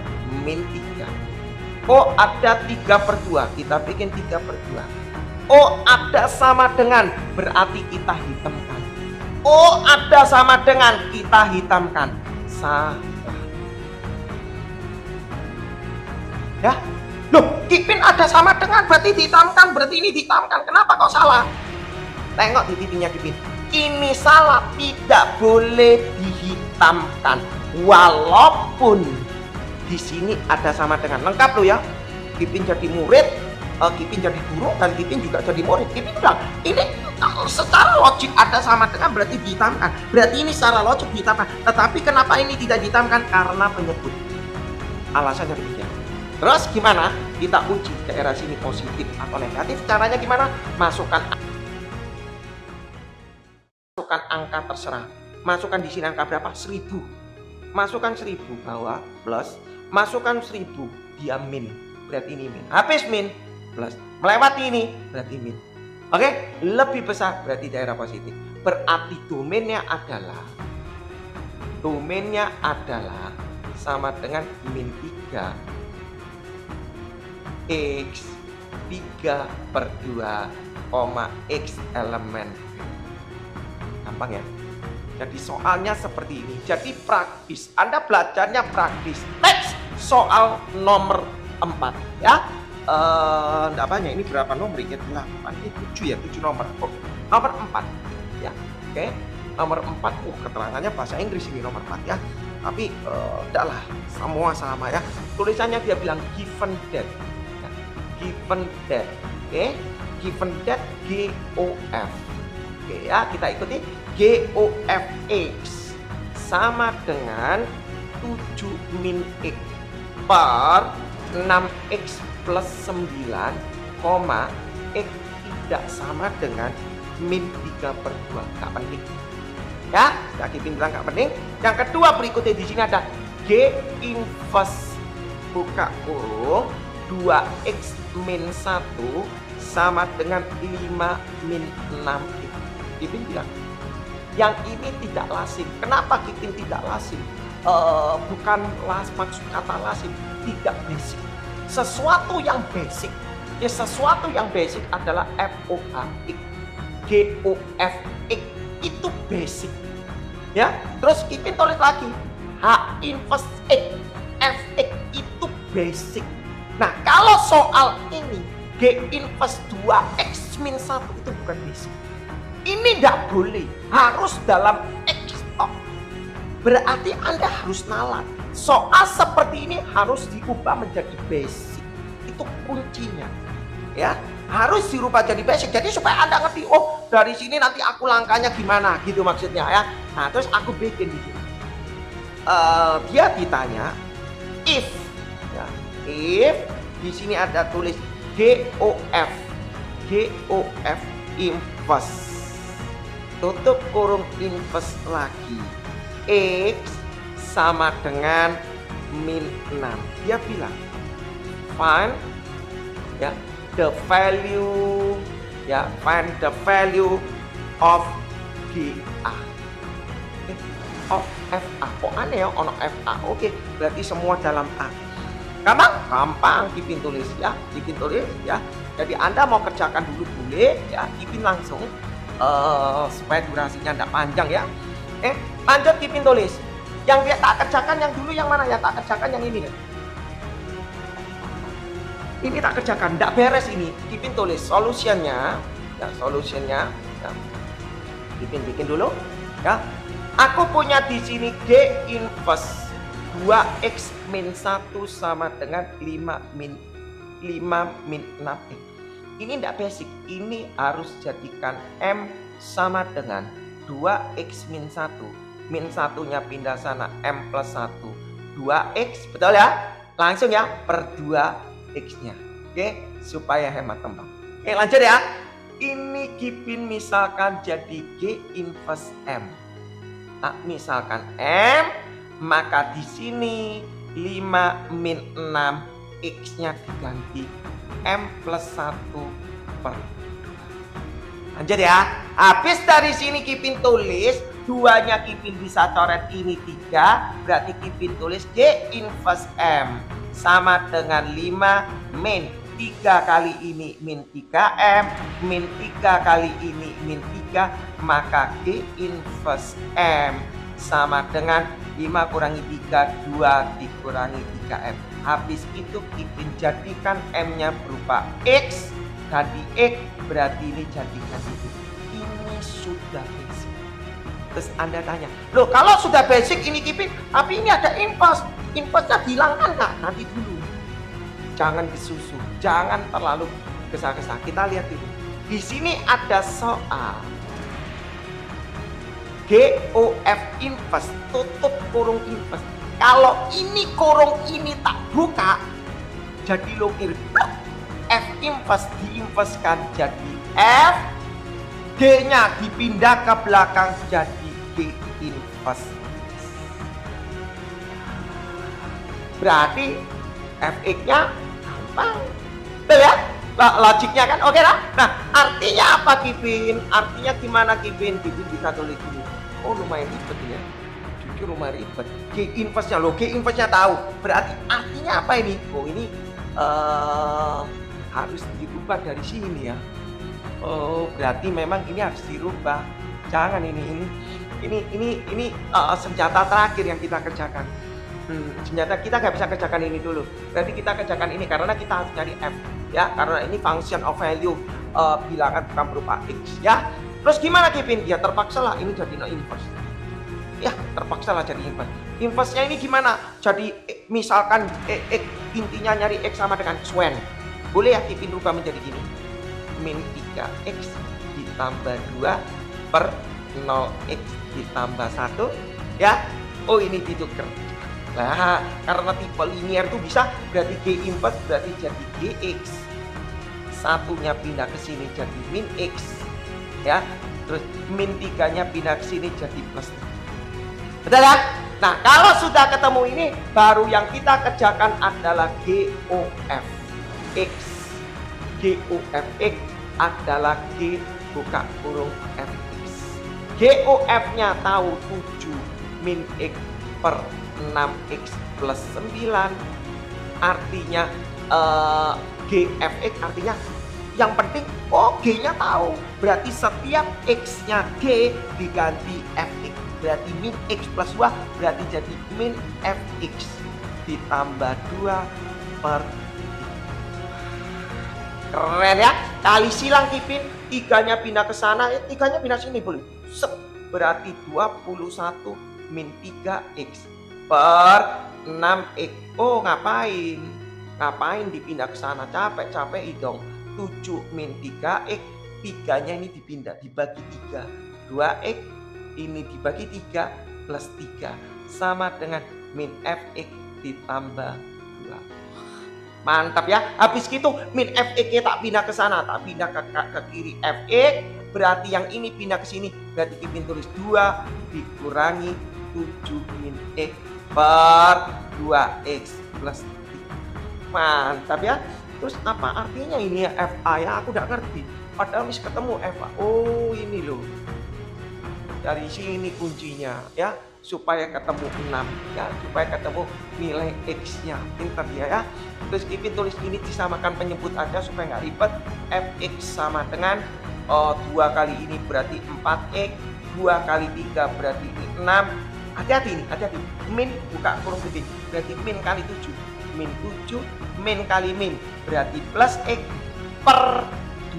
Oh, ada 3/2, kita bikin 3/2. Oh, ada sama dengan, berarti kita hitamkan. Oh, ada sama dengan, kita hitamkan. Salah. Ya, loh, Kipin ada sama dengan, berarti dihitamkan, berarti ini dihitamkan. Kenapa kok salah? Tengok di titiknya Kipin. Ini salah, tidak boleh dihitamkan. Walaupun di sini ada sama dengan, lengkap lo ya. Kipin jadi murid, Kipin jadi guru, dan Kipin juga jadi murid. Kipin bilang ini secara logik ada sama dengan berarti dihitamkan. Berarti ini secara logik dihitamkan. Tetapi kenapa ini tidak dihitamkan? Karena penyebut. Alasannya demikian. Terus gimana? Kita uji daerah sini positif atau negatif. Caranya gimana? Masukkan masukkan angka terserah. Masukkan di sini angka berapa? 1000. Masukkan 1000 bawah plus, masukkan 1000 dia min. Berarti ini min. Habis min plus. Melewati ini berarti min. Oke, lebih besar berarti daerah positif. Berarti domainnya adalah sama dengan min 3 X 3/2, X elemen. Gampang ya? Jadi soalnya seperti ini. Jadi praktis. Anda belajarnya praktis. Next, soal nomor 4 ya. Enggak banyak, ini berapa nomor? Ini 8, ini 7 ya, 7 nomor. Oh, nomor 4 ya. Oke. Nomor 4, keterangannya bahasa Inggris ini nomor 4 ya. Tapi enggak lah, semua sama ya. Tulisannya dia bilang given that. Ya. Given that. Oke. Given that GOF. Oke ya, kita ikuti. GOFX sama dengan 7 min X per 6X plus 9, X tidak sama dengan min 3/2. Gak penting ya, Kak Kipin bilang gak penting. Yang kedua berikutnya di sini ada G inverse buka kurung 2X min 1 sama dengan 5 min 6X. Kipin bilang yang ini tidak lazim. Kenapa Kipin tidak lazim? Bukan maksud kata lazim, tidak basic. Sesuatu yang basic, ya sesuatu yang basic adalah FOHX, GOFX itu basic. Ya, terus Kipin tulis lagi H inverse X, Fx itu basic. Nah, kalau soal ini G inverse 2X min 1 itu bukan basic. Ini tidak boleh, harus dalam X stop. Berarti Anda harus nalar. Soal seperti ini harus diubah menjadi basic. Itu kuncinya. Ya, harus dirubah jadi basic. Jadi supaya Anda ngerti, oh dari sini nanti aku langkahnya gimana gitu maksudnya ya. Nah, terus aku bikin di sini. Dia ditanya if ya, if di sini ada tulis GOF inverse tutup kurung inverse lagi X sama dengan min 6. Dia bilang find ya the value ya, find the value of GA of FA. Kok aneh ya ono FA. Oke, berarti semua dalam A. Gampang Kipin tulis ya, Kipin tulis ya. Jadi Anda mau kerjakan dulu boleh ya, Kipin langsung supaya durasinya tidak panjang ya. Lanjut Kipin tulis. Yang dia tak kerjakan yang dulu yang mana? Yang tak kerjakan yang ini kan? Ini tak kerjakan, tidak beres ini. Kipin tulis solusinya. Ya, solusinya. Ya. Kipin bikin dulu. Ya. Aku punya di sini G inverse 2X min 1 sama dengan 5 min 6X. Ini tidak basic, ini harus jadikan M sama dengan 2X min 1. Min 1-nya pindah sana, M plus 1. 2X, betul ya? Langsung ya, per 2X-nya. Oke, supaya hemat tempat. Oke, lanjut ya. Ini Kipin misalkan jadi G inverse M. Nah, misalkan M, maka di sini 5 min 6 X-nya diganti M plus 1 per 2. Lanjut ya. Habis dari sini Kipin tulis 2-nya Kipin bisa coret ini 3. Berarti Kipin tulis G inverse M sama dengan 5 min 3 kali ini min 3M min 3 kali ini min 3. Maka G inverse M sama dengan 5 kurangi 3, 2 dikurangi 3M. Habis itu Kipin jadikan M-nya berupa X. Tadi X berarti ini jadikan itu. Ini sudah basic. Terus Anda tanya, loh kalau sudah basic ini Kipin, tapi ini ada inverse. Inverse-nya dihilangkan nggak? Nanti dulu. Jangan disusu, jangan terlalu gesa-gesa. Kita lihat dulu. Di sini ada soal GOF inverse, tutup kurung inverse. Kalau ini kurung ini tak buka, jadi longir. F inverse diinverskan jadi F G-nya dipindah ke belakang jadi G inverse. Berarti Fx-nya gampang. Betul ya? Logiknya kan oke lah. Nah, artinya apa Kipin? Artinya gimana Kipin? Kipin bisa tulis dulu. Oh, lumayan ribet ya. Jujur lumayan ribet. G inverse-nya loh, G inverse-nya tahu. Berarti artinya apa ini? Oh, ini harus dirubah dari sini ya. Oh, berarti memang ini harus dirubah. Jangan ini senjata terakhir yang kita kerjakan. Senjata kita nggak bisa kerjakan ini dulu. Berarti kita kerjakan ini karena kita harus cari F ya, karena ini function of value bilangan bukan berupa X ya. Terus gimana Kipin? Ya terpaksa lah ini jadi no inverse. Ya terpaksa lah jadi inverse. Inverse-nya ini gimana? Jadi misalkan intinya nyari X sama dengan Swan. Boleh ya Kipin rubah menjadi gini. Min 3X ditambah 2 per 0X ditambah 1 ya. Oh ini ditukar. Nah, karena tipe linear itu bisa berarti G inverse berarti jadi GX. Satunya pindah ke sini jadi min X. Ya. Terus min 3-nya pindah ke sini jadi plus. Betul ya? Nah, kalau sudah ketemu ini baru yang kita kerjakan adalah GOF X. GOF X adalah G buka kurung Fx. GOF-nya tahu 7 min X per 6X plus 9. Artinya GFX artinya yang penting G-nya tahu. Berarti setiap X-nya G diganti Fx. Berarti min X plus 2 berarti jadi min Fx ditambah 2 per. Keren ya. Kali silang Kipin. 3-nya pindah ke sana, 3-nya pindah sini boleh. Berarti 21 min 3X per 6X. Oh ngapain? Ngapain dipindah ke sana? Capek-capek dong. 7 min 3X. 3-nya ini dipindah, dibagi 3. 2X ini dibagi 3 plus 3. Sama dengan min Fx ditambah 2. Mantap ya. Habis gitu min Fx tak pindah ke sana, tak pindah ke kiri Fx. Berarti yang ini pindah ke sini. Berarti Kipin tulis 2 dikurangi 7 min X per 2X plus 3. Mantap ya. Terus apa artinya ini ya FA ya? Aku udah ngerti. Padahal mis ketemu FA. Oh ini loh. Dari sini kuncinya ya. Supaya ketemu 6 ya. Supaya ketemu nilai X-nya. Pintar ya. Terus Kipin tulis ini disamakan penyebut aja supaya nggak ribet. Fx sama dengan 2 kali ini berarti 4X. 2 kali 3 berarti ini 6. Hati-hati nih, hati-hati. Min buka kurung gede berarti min kali 7. Min 7 min kali min berarti plus X per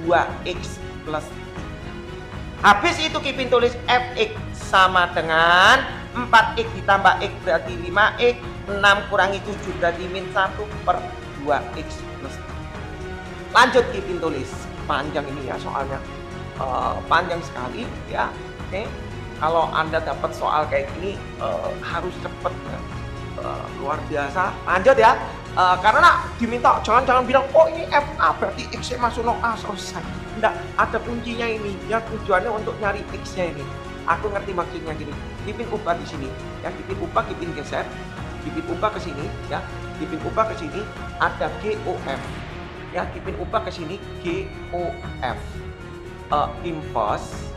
2X plus 3. Habis itu Kipin tulis Fx sama dengan 4X ditambah X berarti 5X. 6 kurangi 7 berarti min 1 per 2X plus 3. Lanjut Kipin tulis. Panjang ini ya soalnya. Panjang sekali ya. Oke. Kalau Anda dapat soal kayak gini harus cepet ya. Luar biasa. Lanjut ya. Karena diminta jangan bilang oh ini FA berarti X-nya masuk no A selesai. Enggak, ada kuncinya ini. Ya tujuannya untuk nyari X-nya ini. Aku ngerti maksudnya gini. Kipin ubah di sini ya. Kipin ubah, Kipin geser. Kipin ubah ke sini ya. Kipin ubah ke sini ada GOF. Ya, Kipin ubah ke sini GOF. Inverse.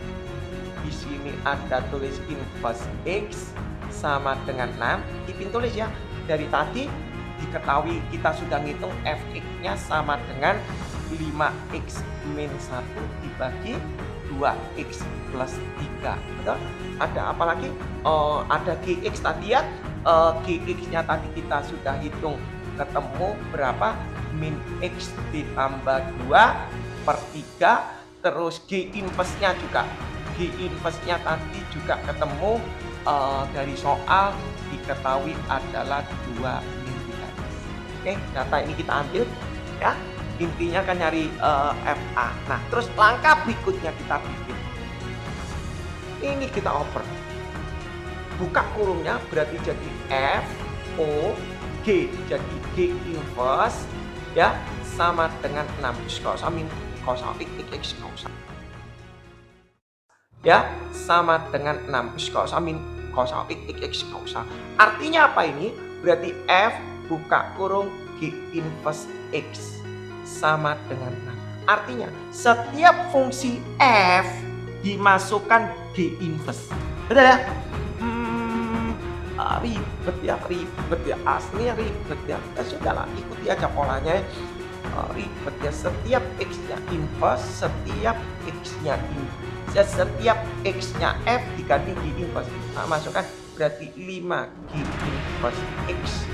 Di sini ada tulis inverse X sama dengan 6. Kipin tulis ya. Dari tadi diketahui kita sudah ngitung Fx-nya sama dengan 5X min 1 dibagi 2X plus 3. Betul? Ada apa lagi? Ada Gx tadi ya. Gx-nya tadi kita sudah hitung. Ketemu berapa? Min X ditambah 2 per 3. Terus G inverse-nya juga. G inverse-nya tadi juga ketemu dari soal diketahui adalah 2 min 3x. Oke, data ini kita ambil ya. Intinya kan nyari FA. Nah, terus langkah berikutnya kita bikin. Ini kita oper. Buka kurungnya berarti jadi F O G. Jadi G inverse ya sama dengan 6. Kalau usah min, kalau usah x, nggak usah. ya sama dengan 6. Gak usah min, gak usah x, gak usah. Artinya apa ini? Berarti F buka kurung G inverse X sama dengan 6. Artinya setiap fungsi F dimasukkan G inverse. Betul ya? Ribet ya, aslinya ribet ya. Ya sudahlah, ikuti aja polanya ya. Ribet ya, setiap X-nya inverse, setiap X-nya setiap X-nya F diganti G inverse. Nah, masukkan berarti 5 G inverse X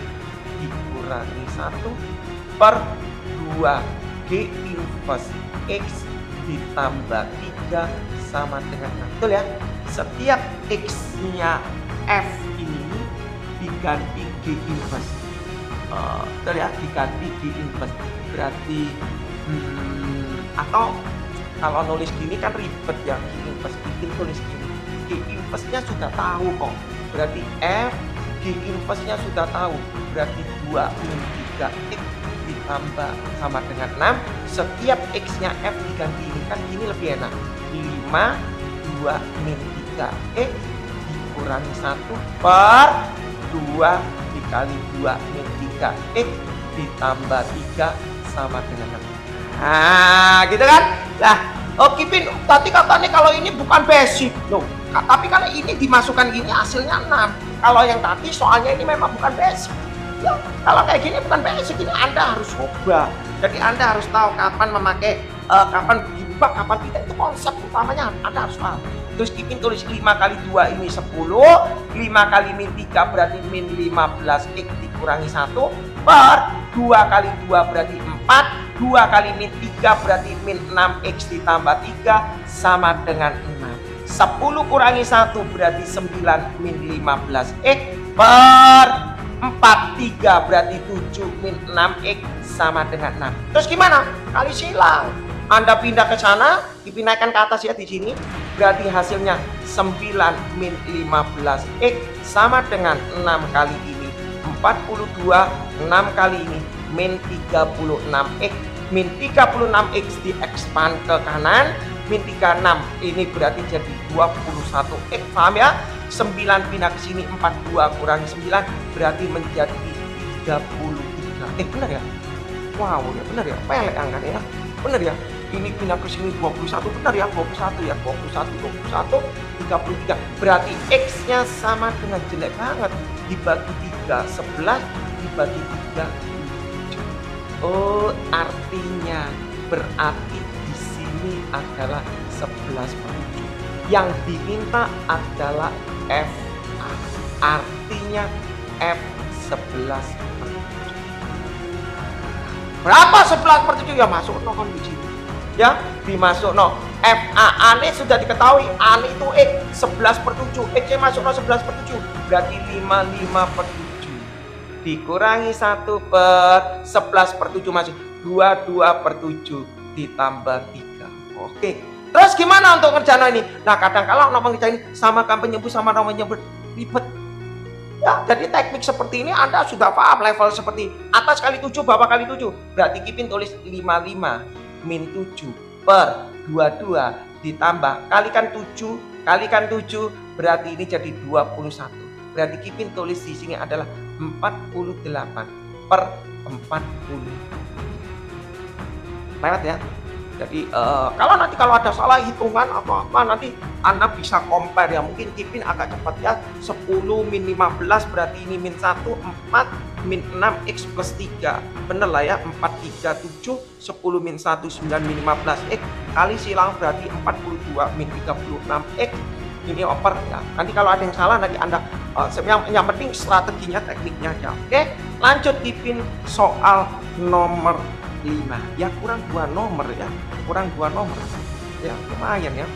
dikurangi 1 per 2 G inverse X ditambah 3 sama dengan 6. Betul ya? Setiap X-nya F ini diganti G inverse. Betul ya? Diganti G inverse. Berarti atau kalau nulis gini kan ribet ya, G inverse bikin tulis gini. G inverse-nya sudah tahu kok. Berarti F G inverse-nya sudah tahu. Berarti 2 min 3 X ditambah sama dengan 6. Setiap X-nya F diganti ini kan gini lebih enak. 5 2 min 3 X dikurangi 1 per 2 dikali 2 min 3 X ditambah 3 sama dengan 6. Nah, gitu kan? Lah, Kipin, tadi katanya kalau ini bukan basic loh. Tapi kalau ini dimasukkan gini hasilnya 6. Kalau yang tadi soalnya ini memang bukan basic. Ya, kalau kayak gini bukan basic, ini Anda harus coba. Jadi Anda harus tahu kapan memakai, kapan berubah, kapan tidak. Itu konsep utamanya Anda harus paham. Terus Kipin tulis 5 kali 2 ini 10, 5 kali min 3 berarti min 15 X dikurangi 1 per 2 kali 2 berarti 4, 2 kali min 3 berarti min 6 X ditambah 3 sama dengan 6. 10 kurangi 1 berarti 9 min 15 X per 4, 3 berarti 7 min 6 X sama dengan 6. Terus gimana? Kali silang. Anda pindah ke sana, dipindahkan ke atas ya di sini. Berarti hasilnya 9 min 15 X sama dengan 6 kali ini 42, 6 kali ini min 36 X. Min 36 X diekspan ke kanan, min 36 ini berarti jadi 21 X, paham ya? 9 pindah ke sini, 42 kurangi 9 berarti menjadi 33. Benar ya? Wow, ya benar ya, pelek angkanya ya. Benar ya? Ini pindah ke sini 21, benar ya? 21 ya, 21, 33. Berarti X-nya sama dengan jelek banget. Dibagi 3, 11, dibagi 3, 7. Oh, artinya berarti di sini adalah 11/7. Yang diminta adalah F. Artinya F 11/7. Berapa 11/7? Ya masuk no kan di sini. Ya, dimasuk no. FA ini sudah diketahui, A itu X 11/7. X masuk no 11/7. Berarti 55/7. Dikurangi 1 per 11/7 masuk 22/7 ditambah 3. Oke. Terus gimana untuk ngerjain ini? Nah, kadang kalau nomor ngerjain samakan penyebut sama nomor penyebut ribet. Ya, jadi teknik seperti ini Anda sudah paham level seperti atas kali 7, bawah kali 7. Berarti Kipin tulis 55 min 7 per 22 ditambah kalikan 7 berarti ini jadi 21. Berarti Kipin tulis di sini adalah 48 per 40. Lewat ya. Jadi kalau ada salah hitungan apa-apa nanti Anda bisa compare ya. Mungkin Kipin agak cepat ya. 10 min 15 berarti ini min 1, 4 min 6 X plus 3. Bener lah ya, 4, 3, 7, 10 min 1, 9 min 15 X. Kali silang berarti 42 min 36 X. Ini oper ya. Nanti kalau ada yang salah nanti Anda yang penting strateginya, tekniknya aja. Oke, lanjut Kipin soal nomor 5. Ya kurang 2 nomor ya. Kurang 2 nomor. Ya lumayan ya.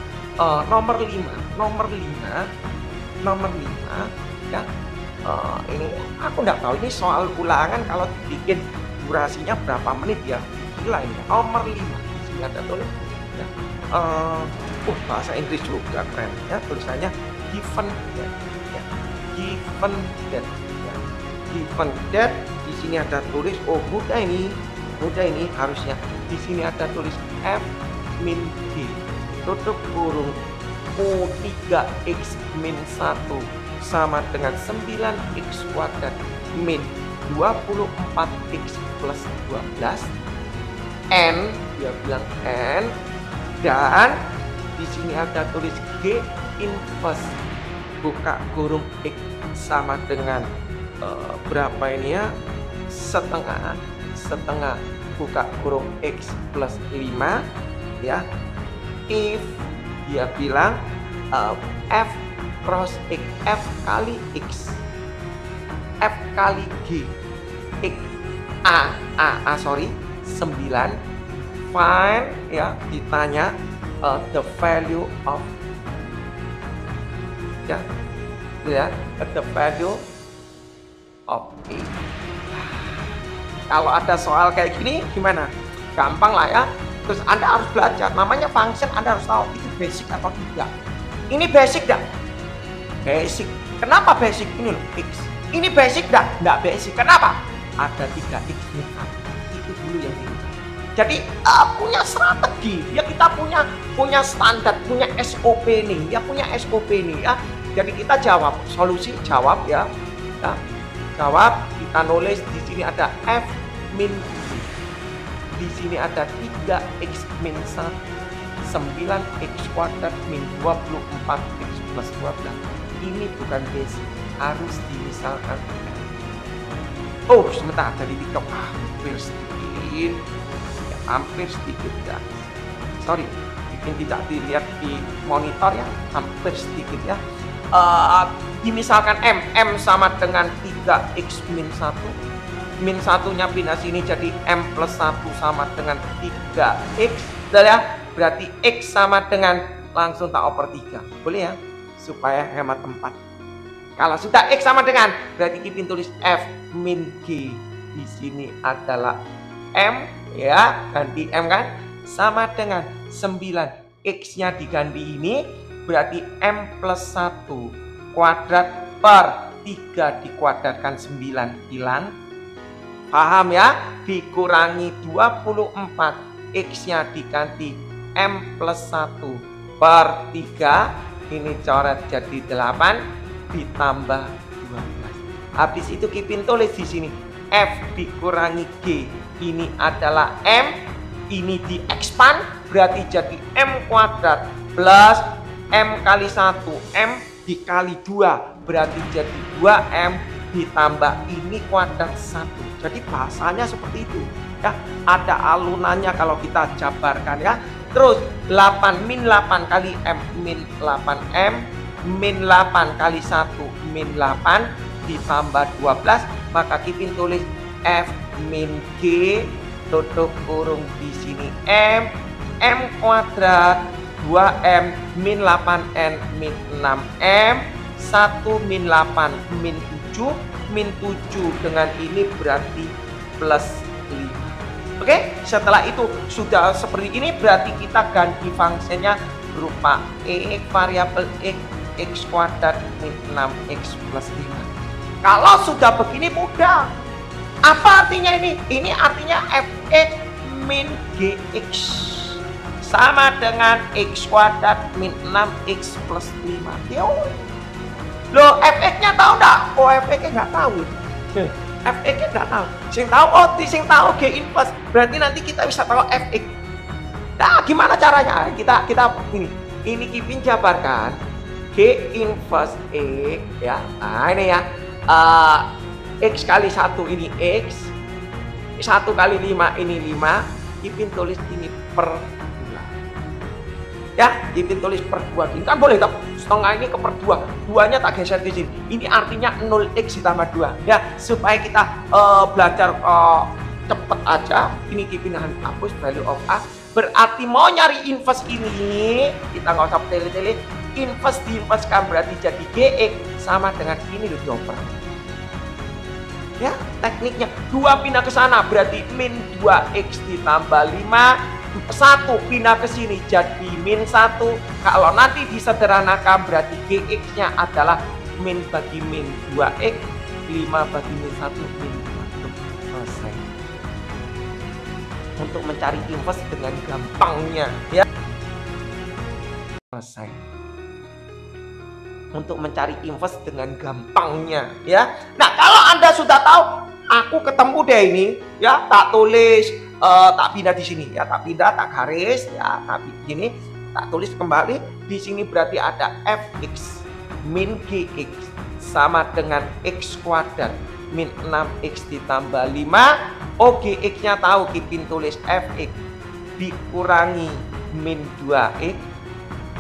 Nomor 5 ya. Ini aku enggak tahu ini soal ulangan kalau dibikin durasinya berapa menit ya. Gila ini. Nomor 5. Di sini ada tulis ya. Bahasa Inggris juga keren ya, tulisannya given that ya. Given that ya. Given that di sini ada tulis mudah ini harusnya di sini ada tulis F min G tutup kurung O3x min 1 sama dengan 9x kuadrat min 24x plus 12. N, dia bilang N, dan di sini ada tulis G inverse buka kurung X sama dengan berapa ini ya, setengah buka kurung X plus 5 ya. If dia bilang F cross X, F kali X, F kali G, X sorry 9. Find ya, ditanya the value of ya the value of A. Kalau ada soal kayak gini gimana? Gampang lah ya. Terus Anda harus belajar, namanya function, Anda harus tahu itu basic atau tidak. Ini basic dah? Basic. Kenapa basic? Ini loh, X. Ini basic dah? Nggak basic. Kenapa? Ada 3x min 1. Itu dulu yang ini. Jadi punya strategi. Ya kita punya standar, punya SOP nih. Ya punya SOP nih ya. Jadi kita jawab, solusi jawab ya. Nah, jawab, kita nulis di sini ada F min G. Di sini ada 3x min 1, 9x kuadrat min 24x plus 12. Ini bukan basic, harus dimisalkan. Oh, sebentar, dari TikTok hampir sedikit ya, hampir sedikit ya. Sorry, mungkin tidak dilihat di monitor ya, hampir sedikit ya. Dimisalkan M sama dengan 3x min 1. Min 1-nya pindah sini jadi M plus 1 sama dengan 3x. Udah ya, berarti X sama dengan, langsung tak oper 3. Boleh ya, supaya hemat tempat. Kalau sudah X sama dengan, berarti kita tulis F min G. Di sini adalah M ya, ganti M kan, sama dengan 9. X-nya diganti ini, berarti M plus 1 kuadrat per 3 dikuadratkan 9 hilang. Paham ya? Dikurangi 24, X-nya diganti M plus 1 per 3. Ini coret jadi 8 ditambah 12. Habis itu Kipin tulis di sini F dikurangi G. Ini adalah M, ini di expand berarti jadi M kuadrat plus M kali 1, M dikali 2 berarti jadi 2M ditambah ini kuadrat 1. Jadi bahasanya seperti itu ya. Ada alunannya kalau kita jabarkan ya. Terus 8 min 8 kali M min 8M min 8 kali 1 min 8 ditambah 12. Maka Kipin tulis F min G tutup kurung di sini M kuadrat 2M min 8N min 6M 1 min 8 min 7 min 7 dengan ini berarti plus 5. Oke, setelah itu sudah seperti ini berarti kita ganti fungsinya berupa variabel X kuadrat min 6X plus 5. Kalau sudah begini mudah. Apa artinya ini? Ini artinya Fx min Gx sama dengan X kuadrat min 6X plus 5. Teori. Loh, Fx-nya tahu enggak? Oh, Fx-nya enggak tahu. Fx-nya enggak tahu. Sing tahu sing tahu G inverse. Berarti nanti kita bisa tahu Fx. Nah, gimana caranya? Kita ini Kipin jabarkan G inverse X ya. Nah, ini ya. X kali 1 ini X. 1 kali 5 ini 5. Kipin tulis ini per 2. Ya, Kipin tulis per 2. Ini kan boleh tak? Setengah ini ke per 2. 2-nya tak geser di sini. Ini artinya 0x ditambah 2. Ya, supaya kita belajar cepet aja. Ini Kipin hapus value of A. Berarti mau nyari inverse ini, kita nggak usah tele-tele. Inverse diinversekan berarti jadi Gx sama dengan ini loh dioper. Ya, tekniknya 2 pindah ke sana berarti min 2x ditambah 5. 1 pindah ke sini jadi min 1. Kalau nanti disederhanakan berarti Gx-nya adalah min bagi min 2x, 5 bagi min 1 min 2. Selesai. Untuk mencari inverse dengan gampangnya ya. Selesai. untuk mencari inverse dengan gampangnya ya. Nah, kalau Anda sudah tahu, aku ketemu deh ini ya, tak tulis, tak pindah di sini ya, tak pindah, tak garis ya, tak begini, tak tulis kembali di sini. Berarti ada fx min gx sama dengan x kuadrat min 6x ditambah 5. Oh, gx-nya tahu, Kipin tulis fx dikurangi min 2x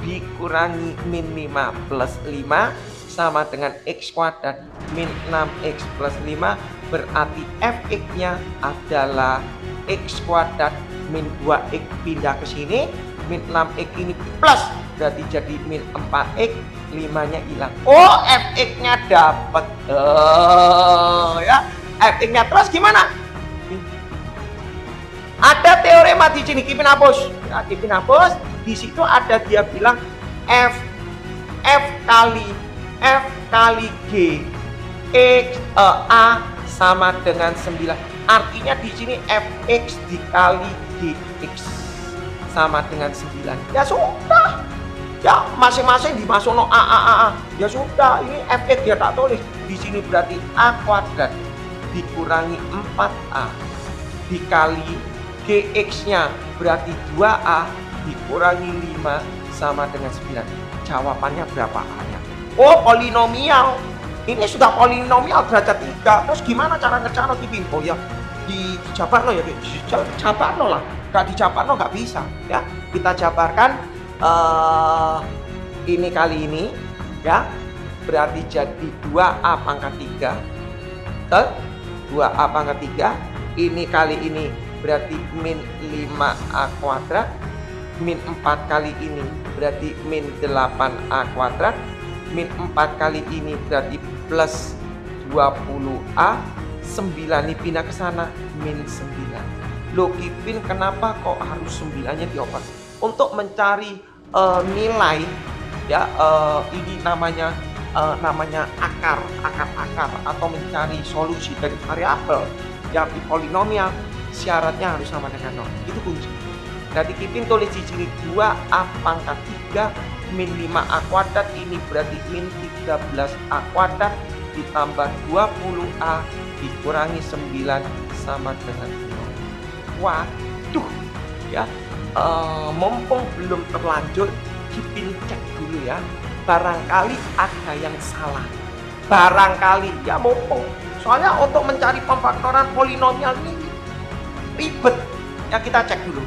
dikurangi min 5 plus 5 sama dengan x kuadrat min 6x plus 5. Berarti fx-nya adalah x kuadrat min 2x pindah ke sini, min 6x ini plus, berarti jadi min 4x, 5-nya hilang. Oh, fx-nya dapat. Ya, fx-nya terus gimana? Ada teorema di sini, Kipin hapus. Ya, Kipin hapus. Di situ ada dia bilang f kali g x a sama dengan 9. Artinya di sini fx dikali gx sama dengan 9. Ya sudah. Ya, masing-masing dimasukno a. Ya sudah, ini fx dia tak tulis. Di sini berarti a kuadrat dikurangi 4a dikali gx-nya berarti 2a dikurangi 5 sama dengan 9. Jawabannya berapa A-nya? Oh, polinomial. Ini sudah polinomial derajat 3. Terus gimana cara ngejarno, Kipin? Oh ya, dijabarno ya, dijabarno lah. Gak dijabarno gak bisa ya. Kita jabarkan ini kali ini ya. Berarti jadi 2a pangkat 3. Betul? 2a pangkat 3. Ini kali ini berarti min 5a kuadrat. Min 4 kali ini berarti min 8a kuadrat. Min 4 kali ini berarti plus 20a. 9 ini pindah ke sana, min 9. Loh, Kipin kenapa kok harus 9-nya dioper? Untuk mencari nilai ya, ini namanya akar atau mencari solusi dari variabel yang di polinomial, syaratnya harus sama dengan 0. Itu kunci. Jadi Kipin tulis di sini 2a pangkat 3 min 5a kuadrat, ini berarti min 13a kuadrat ditambah 20a dikurangi 9 sama dengan 0. Waduh ya, mumpung belum terlanjur, Kipin cek dulu ya, barangkali ada yang salah, barangkali ya, mumpung soalnya untuk mencari pemfaktoran polinomial ini ribet ya. Kita cek dulu.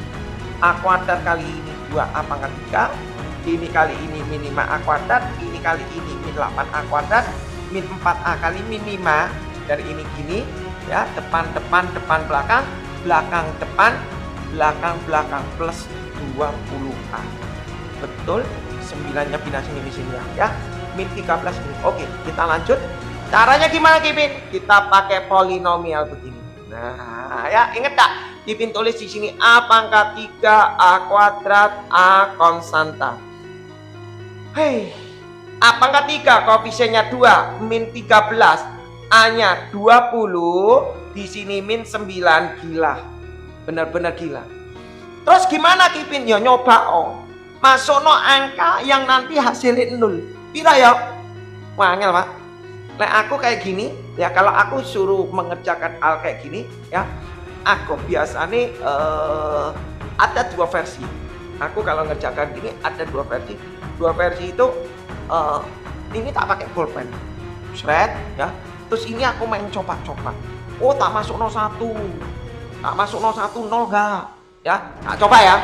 A kuadrat kali ini 2a pangkat 3, ini kali ini min 5a kuadrat, ini kali ini min 8a kuadrat, min 4a kali min 5, dari ini gini ya, depan belakang belakang plus 20a. Betul, 9-nya pindah sini ya, min 13 ini. Oke, kita lanjut. Caranya gimana, Kipin? Kita pakai polinomial begini. Nah ya, inget tak? Kipin tulis di sini a pangkat 3 a kuadrat a konstanta. Hei, a pangkat 3 koefisiennya 2 min 13, a-nya 20, di sini min 9. Gila, benar-benar gila. Terus gimana, Kipin? Ya nyoba masukno angka yang nanti hasilnya 0. Pira ya? Wangel, Pak. Lek aku kayak gini ya, kalau aku suruh mengerjakan hal kayak gini ya, aku biasanya ada 2 versi. Aku kalau ngerjakan gini ada 2 versi. 2 versi itu ini tak pakai pulpen, shred ya. Terus ini aku main coba-coba. Oh, tak masuk 01, tak masuk 01, 0 gak ya? Tak coba ya.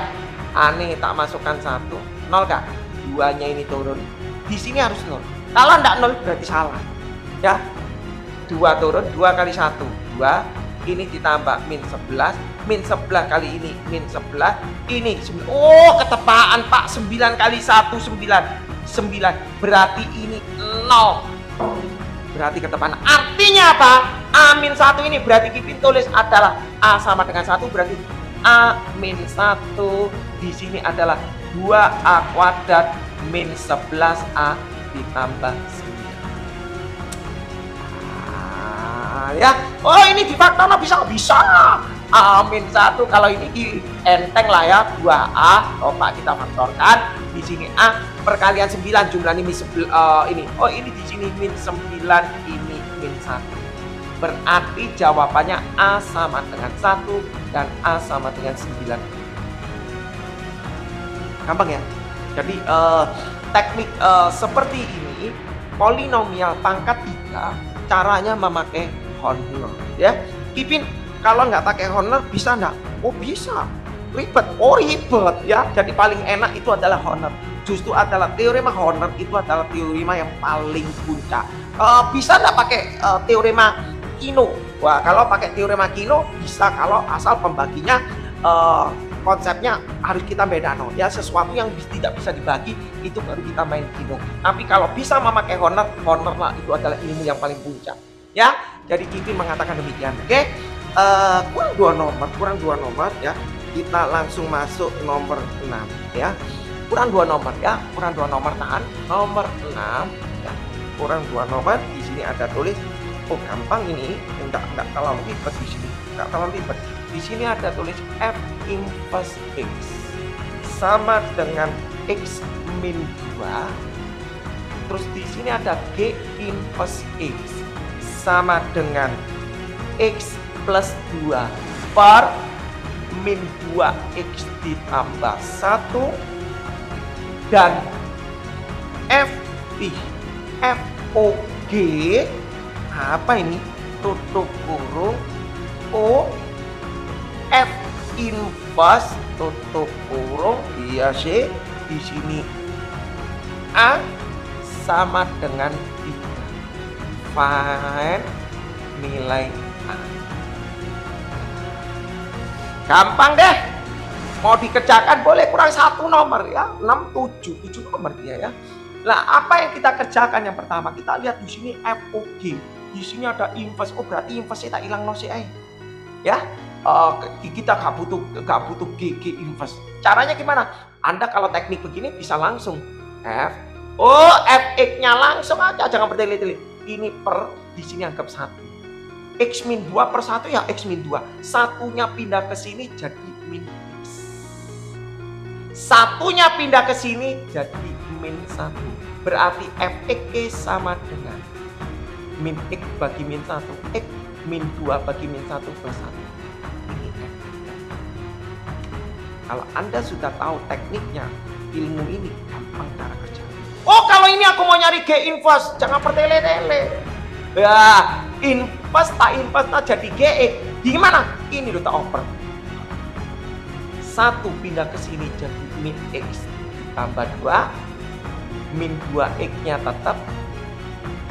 Aneh, tak masukkan 1, 0 gak? 2-nya ini turun. Di sini harus 0. Kalau ndak 0 berarti salah ya. 2 turun, 2 kali 1 2, ini ditambah min 11, min 11 kali ini min 11, ini 9. Oh, ketepaan, Pak. 9 kali 1 9, 9, berarti ini 0, berarti ketepaan. Artinya apa? A min 1 ini berarti Kipin tulis adalah A sama dengan 1, berarti A min 1 di sini adalah 2a kuadrat min 11a ditambah 9. Ya, oh ini difaktorno bisa. Amin 1 kalau ini enteng lah ya, 2A coba kita faktorkan. Di sini A perkalian 9 jumlah ini ini. Oh ini di sini min 9 ini min 1. Berarti jawabannya A sama dengan 1 dan A sama dengan 9. Gampang ya. Jadi teknik seperti ini polinomial pangkat 3 caranya memakai Horner ya. Kipin kalau nggak pakai Horner bisa nggak? Oh bisa. Ribet. Oh ribet ya. Jadi paling enak itu adalah Horner. Justru adalah teorema Horner itu adalah teorema yang paling puncak. Bisa nggak pakai teorema Kino? Wah kalau pakai teorema Kino bisa kalau asal pembaginya konsepnya harus kita bedano ya, sesuatu yang tidak bisa dibagi itu baru kita main Kino. Tapi kalau bisa memakai Horner lah itu adalah ilmu yang paling puncak ya. Jadi Kipin mengatakan demikian. Oke. Kurang dua nomor ya. Kita langsung masuk nomor 6 ya. Kurang dua nomor tahan. Nomor 6 ya. Kurang 2 nomor. Di sini ada tulis. Oh gampang ini, enggak terlalu ribet di sini. Enggak terlalu ribet. Di sini ada tulis F inverse X sama dengan X min 2. Terus di sini ada G inverse X sama dengan X plus 2 per min 2X ditambah 1 dan FOG apa ini? Tutup kurung O F inverse tutup kurung iya sih. Di sini A sama dengan 3. Find nilai A. Gampang deh. Mau dikerjakan boleh kurang 1 nomor ya. 6, 7 nomor dia ya. Nah, apa yang kita kerjakan yang pertama? Kita lihat di sini FOG. Di sini ada inverse. Oh, berarti inverse tak hilang no sih. Ya. Kita gak butuh G inverse. Caranya gimana? Anda kalau teknik begini bisa langsung Fx-nya langsung aja, jangan bertele-tele. Ini per di sini anggap 1. X min 2 per 1 ya X min 2. Satunya pindah ke sini jadi min X. Satunya pindah ke sini jadi min 1. Berarti Fx sama dengan min X bagi min 1. X min 2 bagi min 1 plus 1. Ini F. Kalau Anda sudah tahu tekniknya, ilmu ini gampang cara kerja. Oh kalau ini aku mau nyari G inverse, jangan bertele-tele. Ya, inverse tak jadi GX. Gimana? Ini udah tak oper. 1 pindah ke sini jadi min X tambah 2. Min 2X-nya tetap.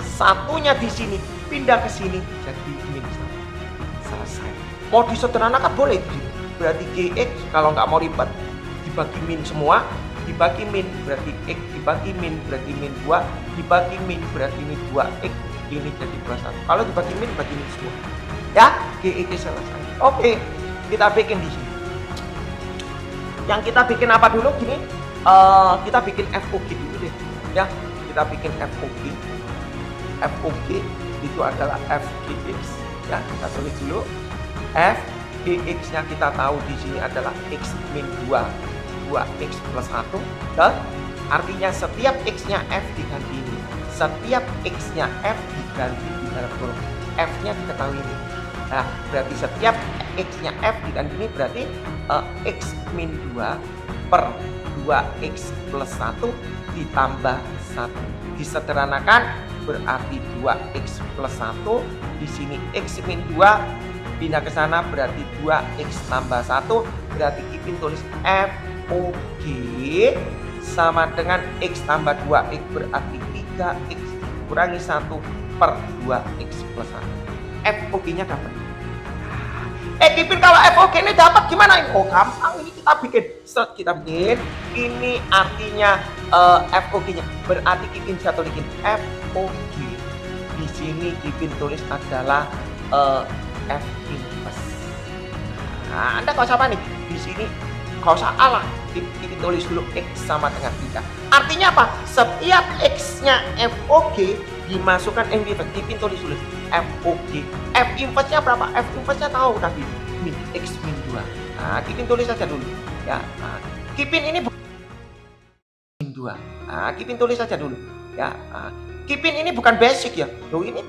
Satunya di sini pindah ke sini jadi min 1. Selesai. Mau disederhanakan boleh di sini. Berarti GX kalau nggak mau ribet dibagi min semua. Dibagi min berarti X, dibagi min berarti min 2, dibagi min berarti min 2X, ini jadi plus 1. Kalau dibagi min, bagi min semua. Ya, GX selesai. Oke, kita bikin di sini. Yang kita bikin apa dulu gini? Kita bikin FOG dulu deh. Ya, kita bikin FOG. FOG itu adalah FGX. Ya, kita tulis dulu. FGX-nya kita tahu di sini adalah X min 2X plus 1 dan artinya setiap X-nya F diganti ini. Setiap X-nya F diganti di dalam kurung. F-nya diketahui ini. Nah, berarti setiap X-nya F diganti ini berarti X min 2 per 2X plus 1 ditambah 1. Disederhanakan berarti 2X plus 1. Di sini X min 2 pindah ke sana berarti 2X tambah 1. Berarti Kipin tulis FOG sama dengan X tambah 2X berarti 3X kurangi 1 per 2X plus 1. FOG-nya dapat. Kipin kalau FOG ini dapat gimana ini? Oh gampang, ini kita bikin. Kita bikin. Ini artinya FOG-nya. Berarti Kipin bisa tulisin FOG. Di sini Kipin tulis adalah F inverse. Nah, Anda kalau sama nih di sini kalau usah Allah kita tulis dulu X sama dengan 3. Artinya apa? Setiap X-nya FOG dimasukkan F inverse. Kipin tulis dulu FOG. F inverse-nya berapa? F inverse-nya tahu tadi X min 2. Nah, Kipin tulis saja dulu. Ya, nah, Kipin ini min 2. Nah, Kipin tulis saja dulu. Ya, nah, Kipin ini bukan basic ya. Loh, ini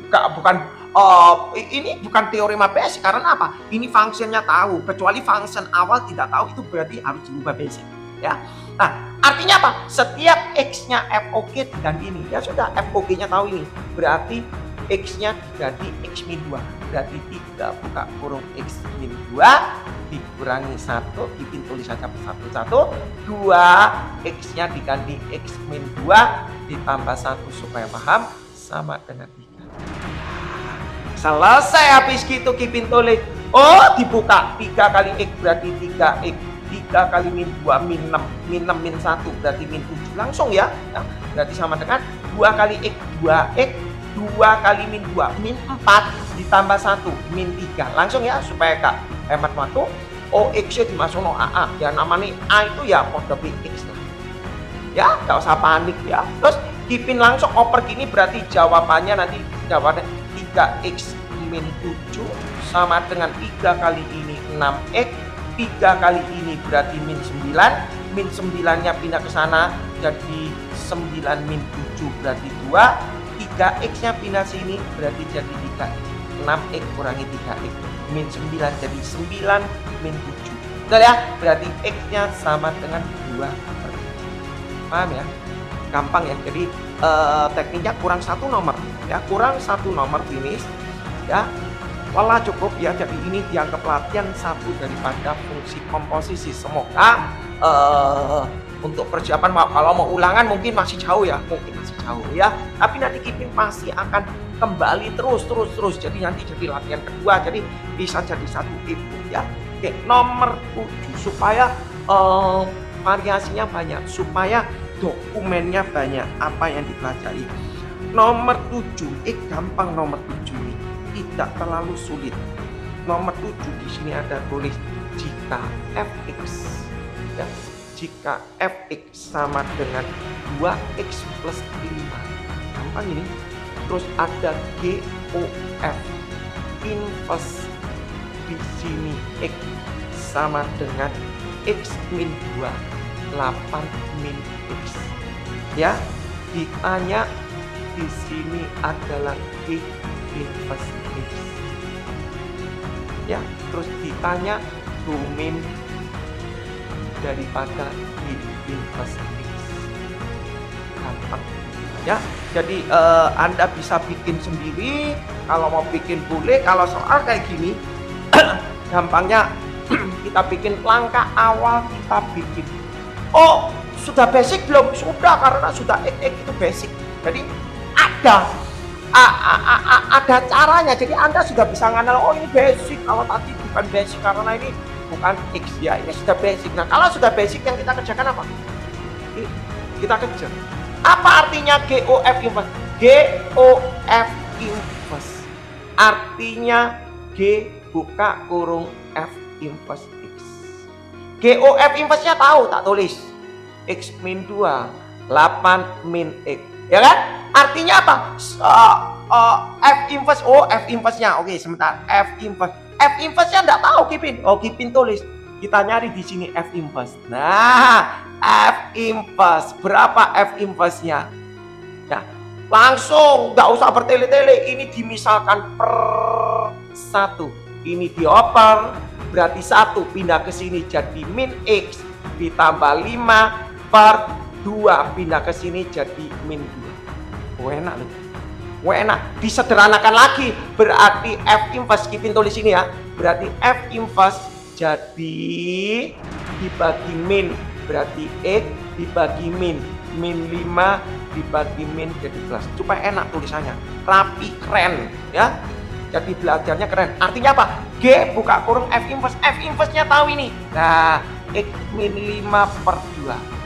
ini bukan teorema basic karena apa? Ini fungsinya tahu, kecuali function awal tidak tahu itu berarti harus diubah basic. Ya. Nah, artinya apa? Setiap X-nya FOG diganti ini. Ya sudah, FOG-nya tahu ini. Berarti X-nya diganti X min 2. Berarti 3 buka kurung X min 2 dikurangi 1. Kipin tulis saja satu-satu. 2 X-nya diganti X min 2 ditambah 1 supaya paham sama dengan 3. Selesai habis gitu Kipin tulis. Oh, dibuka 3 kali X berarti 3X. 3 kali min 2 min 6, min 6 min 1 berarti min 7 langsung ya. Nah, berarti sama dengan 2 kali X 2X 2 kali min 2 min 4 ditambah 1 min 3 langsung ya supaya Kak hemat waktu. OX nya dimasuk no AA ya, namanya A itu ya kode BX lah ya, gak usah panik ya. Terus Kipin langsung oper gini berarti jawabannya nanti jawabannya 3X min 7 sama dengan 3 kali ini 6X 3 kali ini berarti min 9. Min 9-nya pindah ke sana jadi 9 min 7 berarti 2. 3X-nya pindah sini berarti jadi 3X. 6X kurangi 3X. Min 9 jadi 9 min 7. Betul ya? Berarti X-nya sama dengan 2. Paham ya? Gampang ya. Jadi tekniknya kurang 1 nomor. Ya, kurang 1 nomor finish. Ya. Lelah cukup ya, jadi ini dianggap latihan 1 daripada fungsi komposisi. Semoga untuk persiapan kalau mau ulangan mungkin masih jauh ya, ya. Tapi nanti Kipin pasti akan kembali terus. Jadi nanti jadi latihan kedua, jadi bisa jadi 1 ibu ya. Oke, nomor 7 supaya variasinya banyak, supaya dokumennya banyak apa yang dipelajari. Nomor 7, gampang nomor 7 ini. Tidak terlalu sulit. Nomor 7 di sini ada tulis jika fx ya, jika fx sama dengan 2x plus 5. Gampang ini. Terus ada GOF inverse di sini x sama dengan x min 2 8 min x. Ya, ditanya di sini adalah G inverse X. Ya, terus ditanya domain daripada G inverse X. Gampang. Ya, jadi Anda bisa bikin sendiri. Kalau mau bikin boleh. Kalau soal kayak gini, gampangnya kita bikin langkah awal kita bikin. Oh, sudah basic belum? Sudah, karena sudah X itu basic. Jadi ada caranya, jadi Anda sudah bisa nganal, oh ini basic, kalau tadi bukan basic karena ini bukan X ya, ini sudah basic. Nah, kalau sudah basic yang kita kerjakan apa? Kita kejar. Apa artinya GOF inverse? GOF inverse artinya G buka kurung F inverse X. GOF inverse-nya tahu, tak tulis X min 2 8 min X, ya kan? Artinya apa? F inverse. Oh, F inverse-nya. Oke, sebentar. F inverse. F inverse-nya enggak tahu Kipin. Oh, Kipin tulis. Kita nyari di sini F inverse. Nah, F inverse. Berapa F inverse-nya? Ya, langsung enggak usah bertele-tele. Ini dimisalkan per 1. Ini dioper. Berarti 1 pindah ke sini jadi min X ditambah 5 per 2 pindah ke sini jadi min 2. Enak loh. Enak. Disederhanakan lagi. Berarti F inverse Kipin tulis ini ya. Berarti F inverse jadi dibagi min. Berarti X dibagi min. Min 5 dibagi min jadi plus. Supaya enak tulisannya. Rapi, keren ya. Jadi belajarnya keren. Artinya apa? G buka kurung F inverse. F inverse-nya tahu ini. Nah, X min 5 per 2.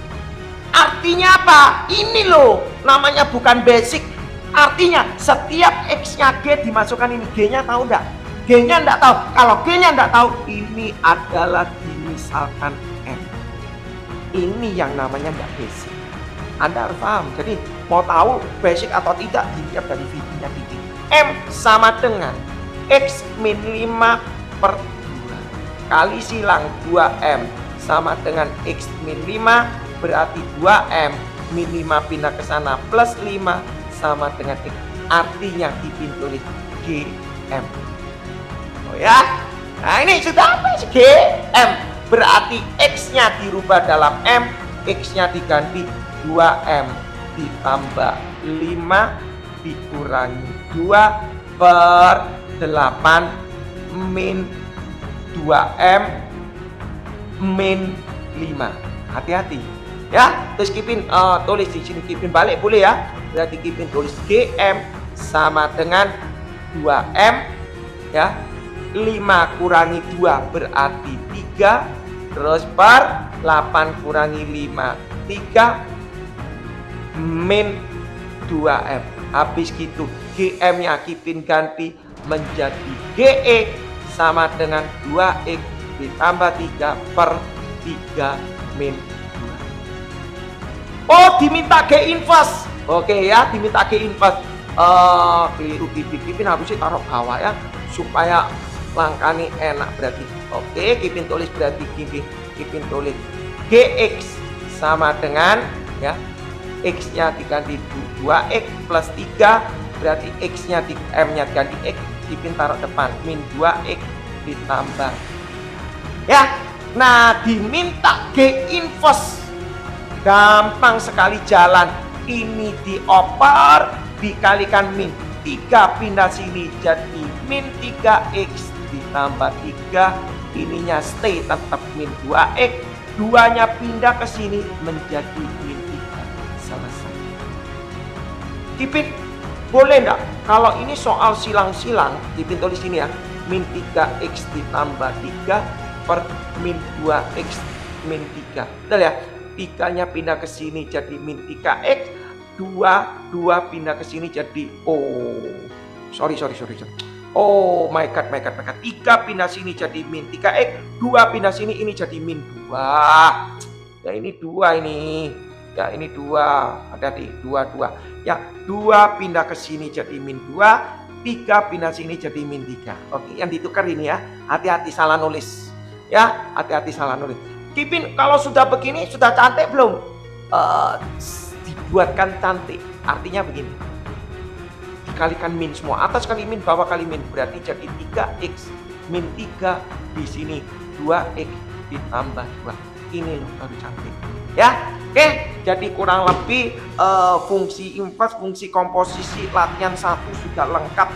Artinya apa? Ini loh, namanya bukan basic. Artinya setiap X-nya G dimasukkan ini. G-nya tahu enggak? G-nya enggak tahu. Kalau G-nya enggak tahu, ini adalah dimisalkan M. Ini yang namanya enggak basic. Anda harus paham. Jadi mau tahu basic atau tidak, dilihat dari videonya bikin. M sama dengan X min 5 per 2. kali silang 2M sama dengan X min 5, berarti 2M min 5 pindah ke sana plus 5 sama dengan X. Artinya Kipin tulis GM. Oh ya. Nah ini sudah apa sih? GM. Berarti X-nya dirubah dalam M, X-nya diganti 2M ditambah 5 dikurangi 2 per 8 min 2M min 5. Hati-hati ya. Terus Kipin tulis di sini, Kipin balik boleh ya. Berarti Kipin tulis GM sama dengan 2M ya. 5 kurangi 2 berarti 3, terus per 8 kurangi 5 3 min 2M. Habis gitu GM nya Kipin ganti menjadi GE sama dengan 2X ditambah 3 per 3 min 2. Oh diminta G inverse. Oke ya, diminta G inverse. Keliru Kipin harusnya taruh bawah ya supaya langkahnya enak berarti. Oke, Kipin tulis berarti Kipin tulis GX sama dengan ya X nya diganti 2X plus 3 berarti X nya di M nya diganti X, Kipin taruh depan min 2X ditambah ya. Nah diminta G inverse, gampang sekali jalan. Ini dioper dikalikan min 3 pindah sini jadi min 3X ditambah 3, ininya stay tetap min 2X, 2 nya pindah ke sini menjadi min 3. Selesai. Kipin boleh enggak kalau ini soal silang-silang, Kipin tulis sini ya, min 3X ditambah 3 per min 2X min 3. Betul ya? 3 nya pindah ke sini jadi min 3X, 2 pindah ke sini jadi sorry. Oh my god. 3 pindah sini jadi min 3X, 2 pindah sini ini jadi min 2. Ya ini 2 ini. Ya ini 2. Hati-hati 2. Ya 2 pindah ke sini jadi min 2, 3 pindah sini jadi min 3. Oke, yang ditukar ini ya. Hati-hati salah nulis. Ya, hati-hati salah nulis. Kipin kalau sudah begini sudah cantik belum? Dibuatkan cantik. Artinya begini. Dikalikan min semua, atas kali min, bawah kali min, berarti jadi 3X min 3 di sini 2X ditambah 2. Ini loh baru cantik. Ya. Oke, jadi kurang lebih fungsi inverse, fungsi komposisi latihan 1 sudah lengkap.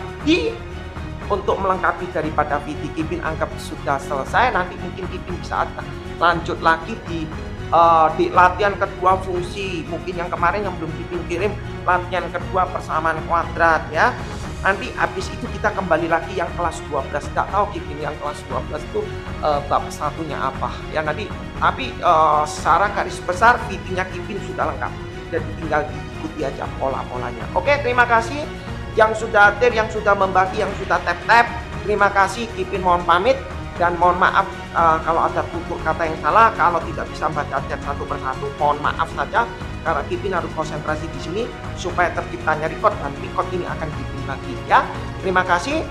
Untuk melengkapi daripada video Kipin anggap sudah selesai. Nanti mungkin Kipin bisa lanjut lagi di latihan kedua fungsi. Mungkin yang kemarin yang belum Kipin kirim, latihan kedua persamaan kuadrat ya. Nanti habis itu kita kembali lagi yang kelas 12. Nggak tahu Kipin yang kelas 12 itu bab satunya apa ya nanti. Tapi secara garis besar videonya Kipin sudah lengkap. Jadi tinggal diikuti aja pola-polanya. Oke, terima kasih yang sudah hadir, yang sudah membagi, yang sudah tap-tap. Terima kasih. Kipin mohon pamit dan mohon maaf kalau ada tutur kata yang salah. Kalau tidak bisa baca chat satu persatu, mohon maaf saja. Karena Kipin harus konsentrasi di sini supaya terciptanya record, dan record ini akan Kipin bagi ya. Terima kasih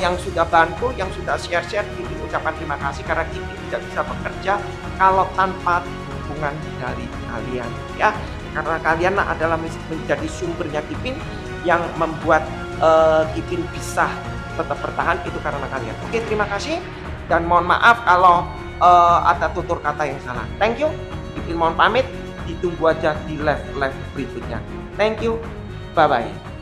yang sudah bantu, yang sudah share-share. Kipin ucapkan terima kasih karena Kipin tidak bisa bekerja kalau tanpa dukungan dari kalian ya. Karena kalian adalah menjadi sumbernya Kipin yang membuat Kipin bisa tetap bertahan, itu karena kalian. Oke, terima kasih dan mohon maaf kalau ada tutur kata yang salah. Thank you. Kipin mohon pamit. Ditunggu aja di live berikutnya. Thank you. Bye-bye.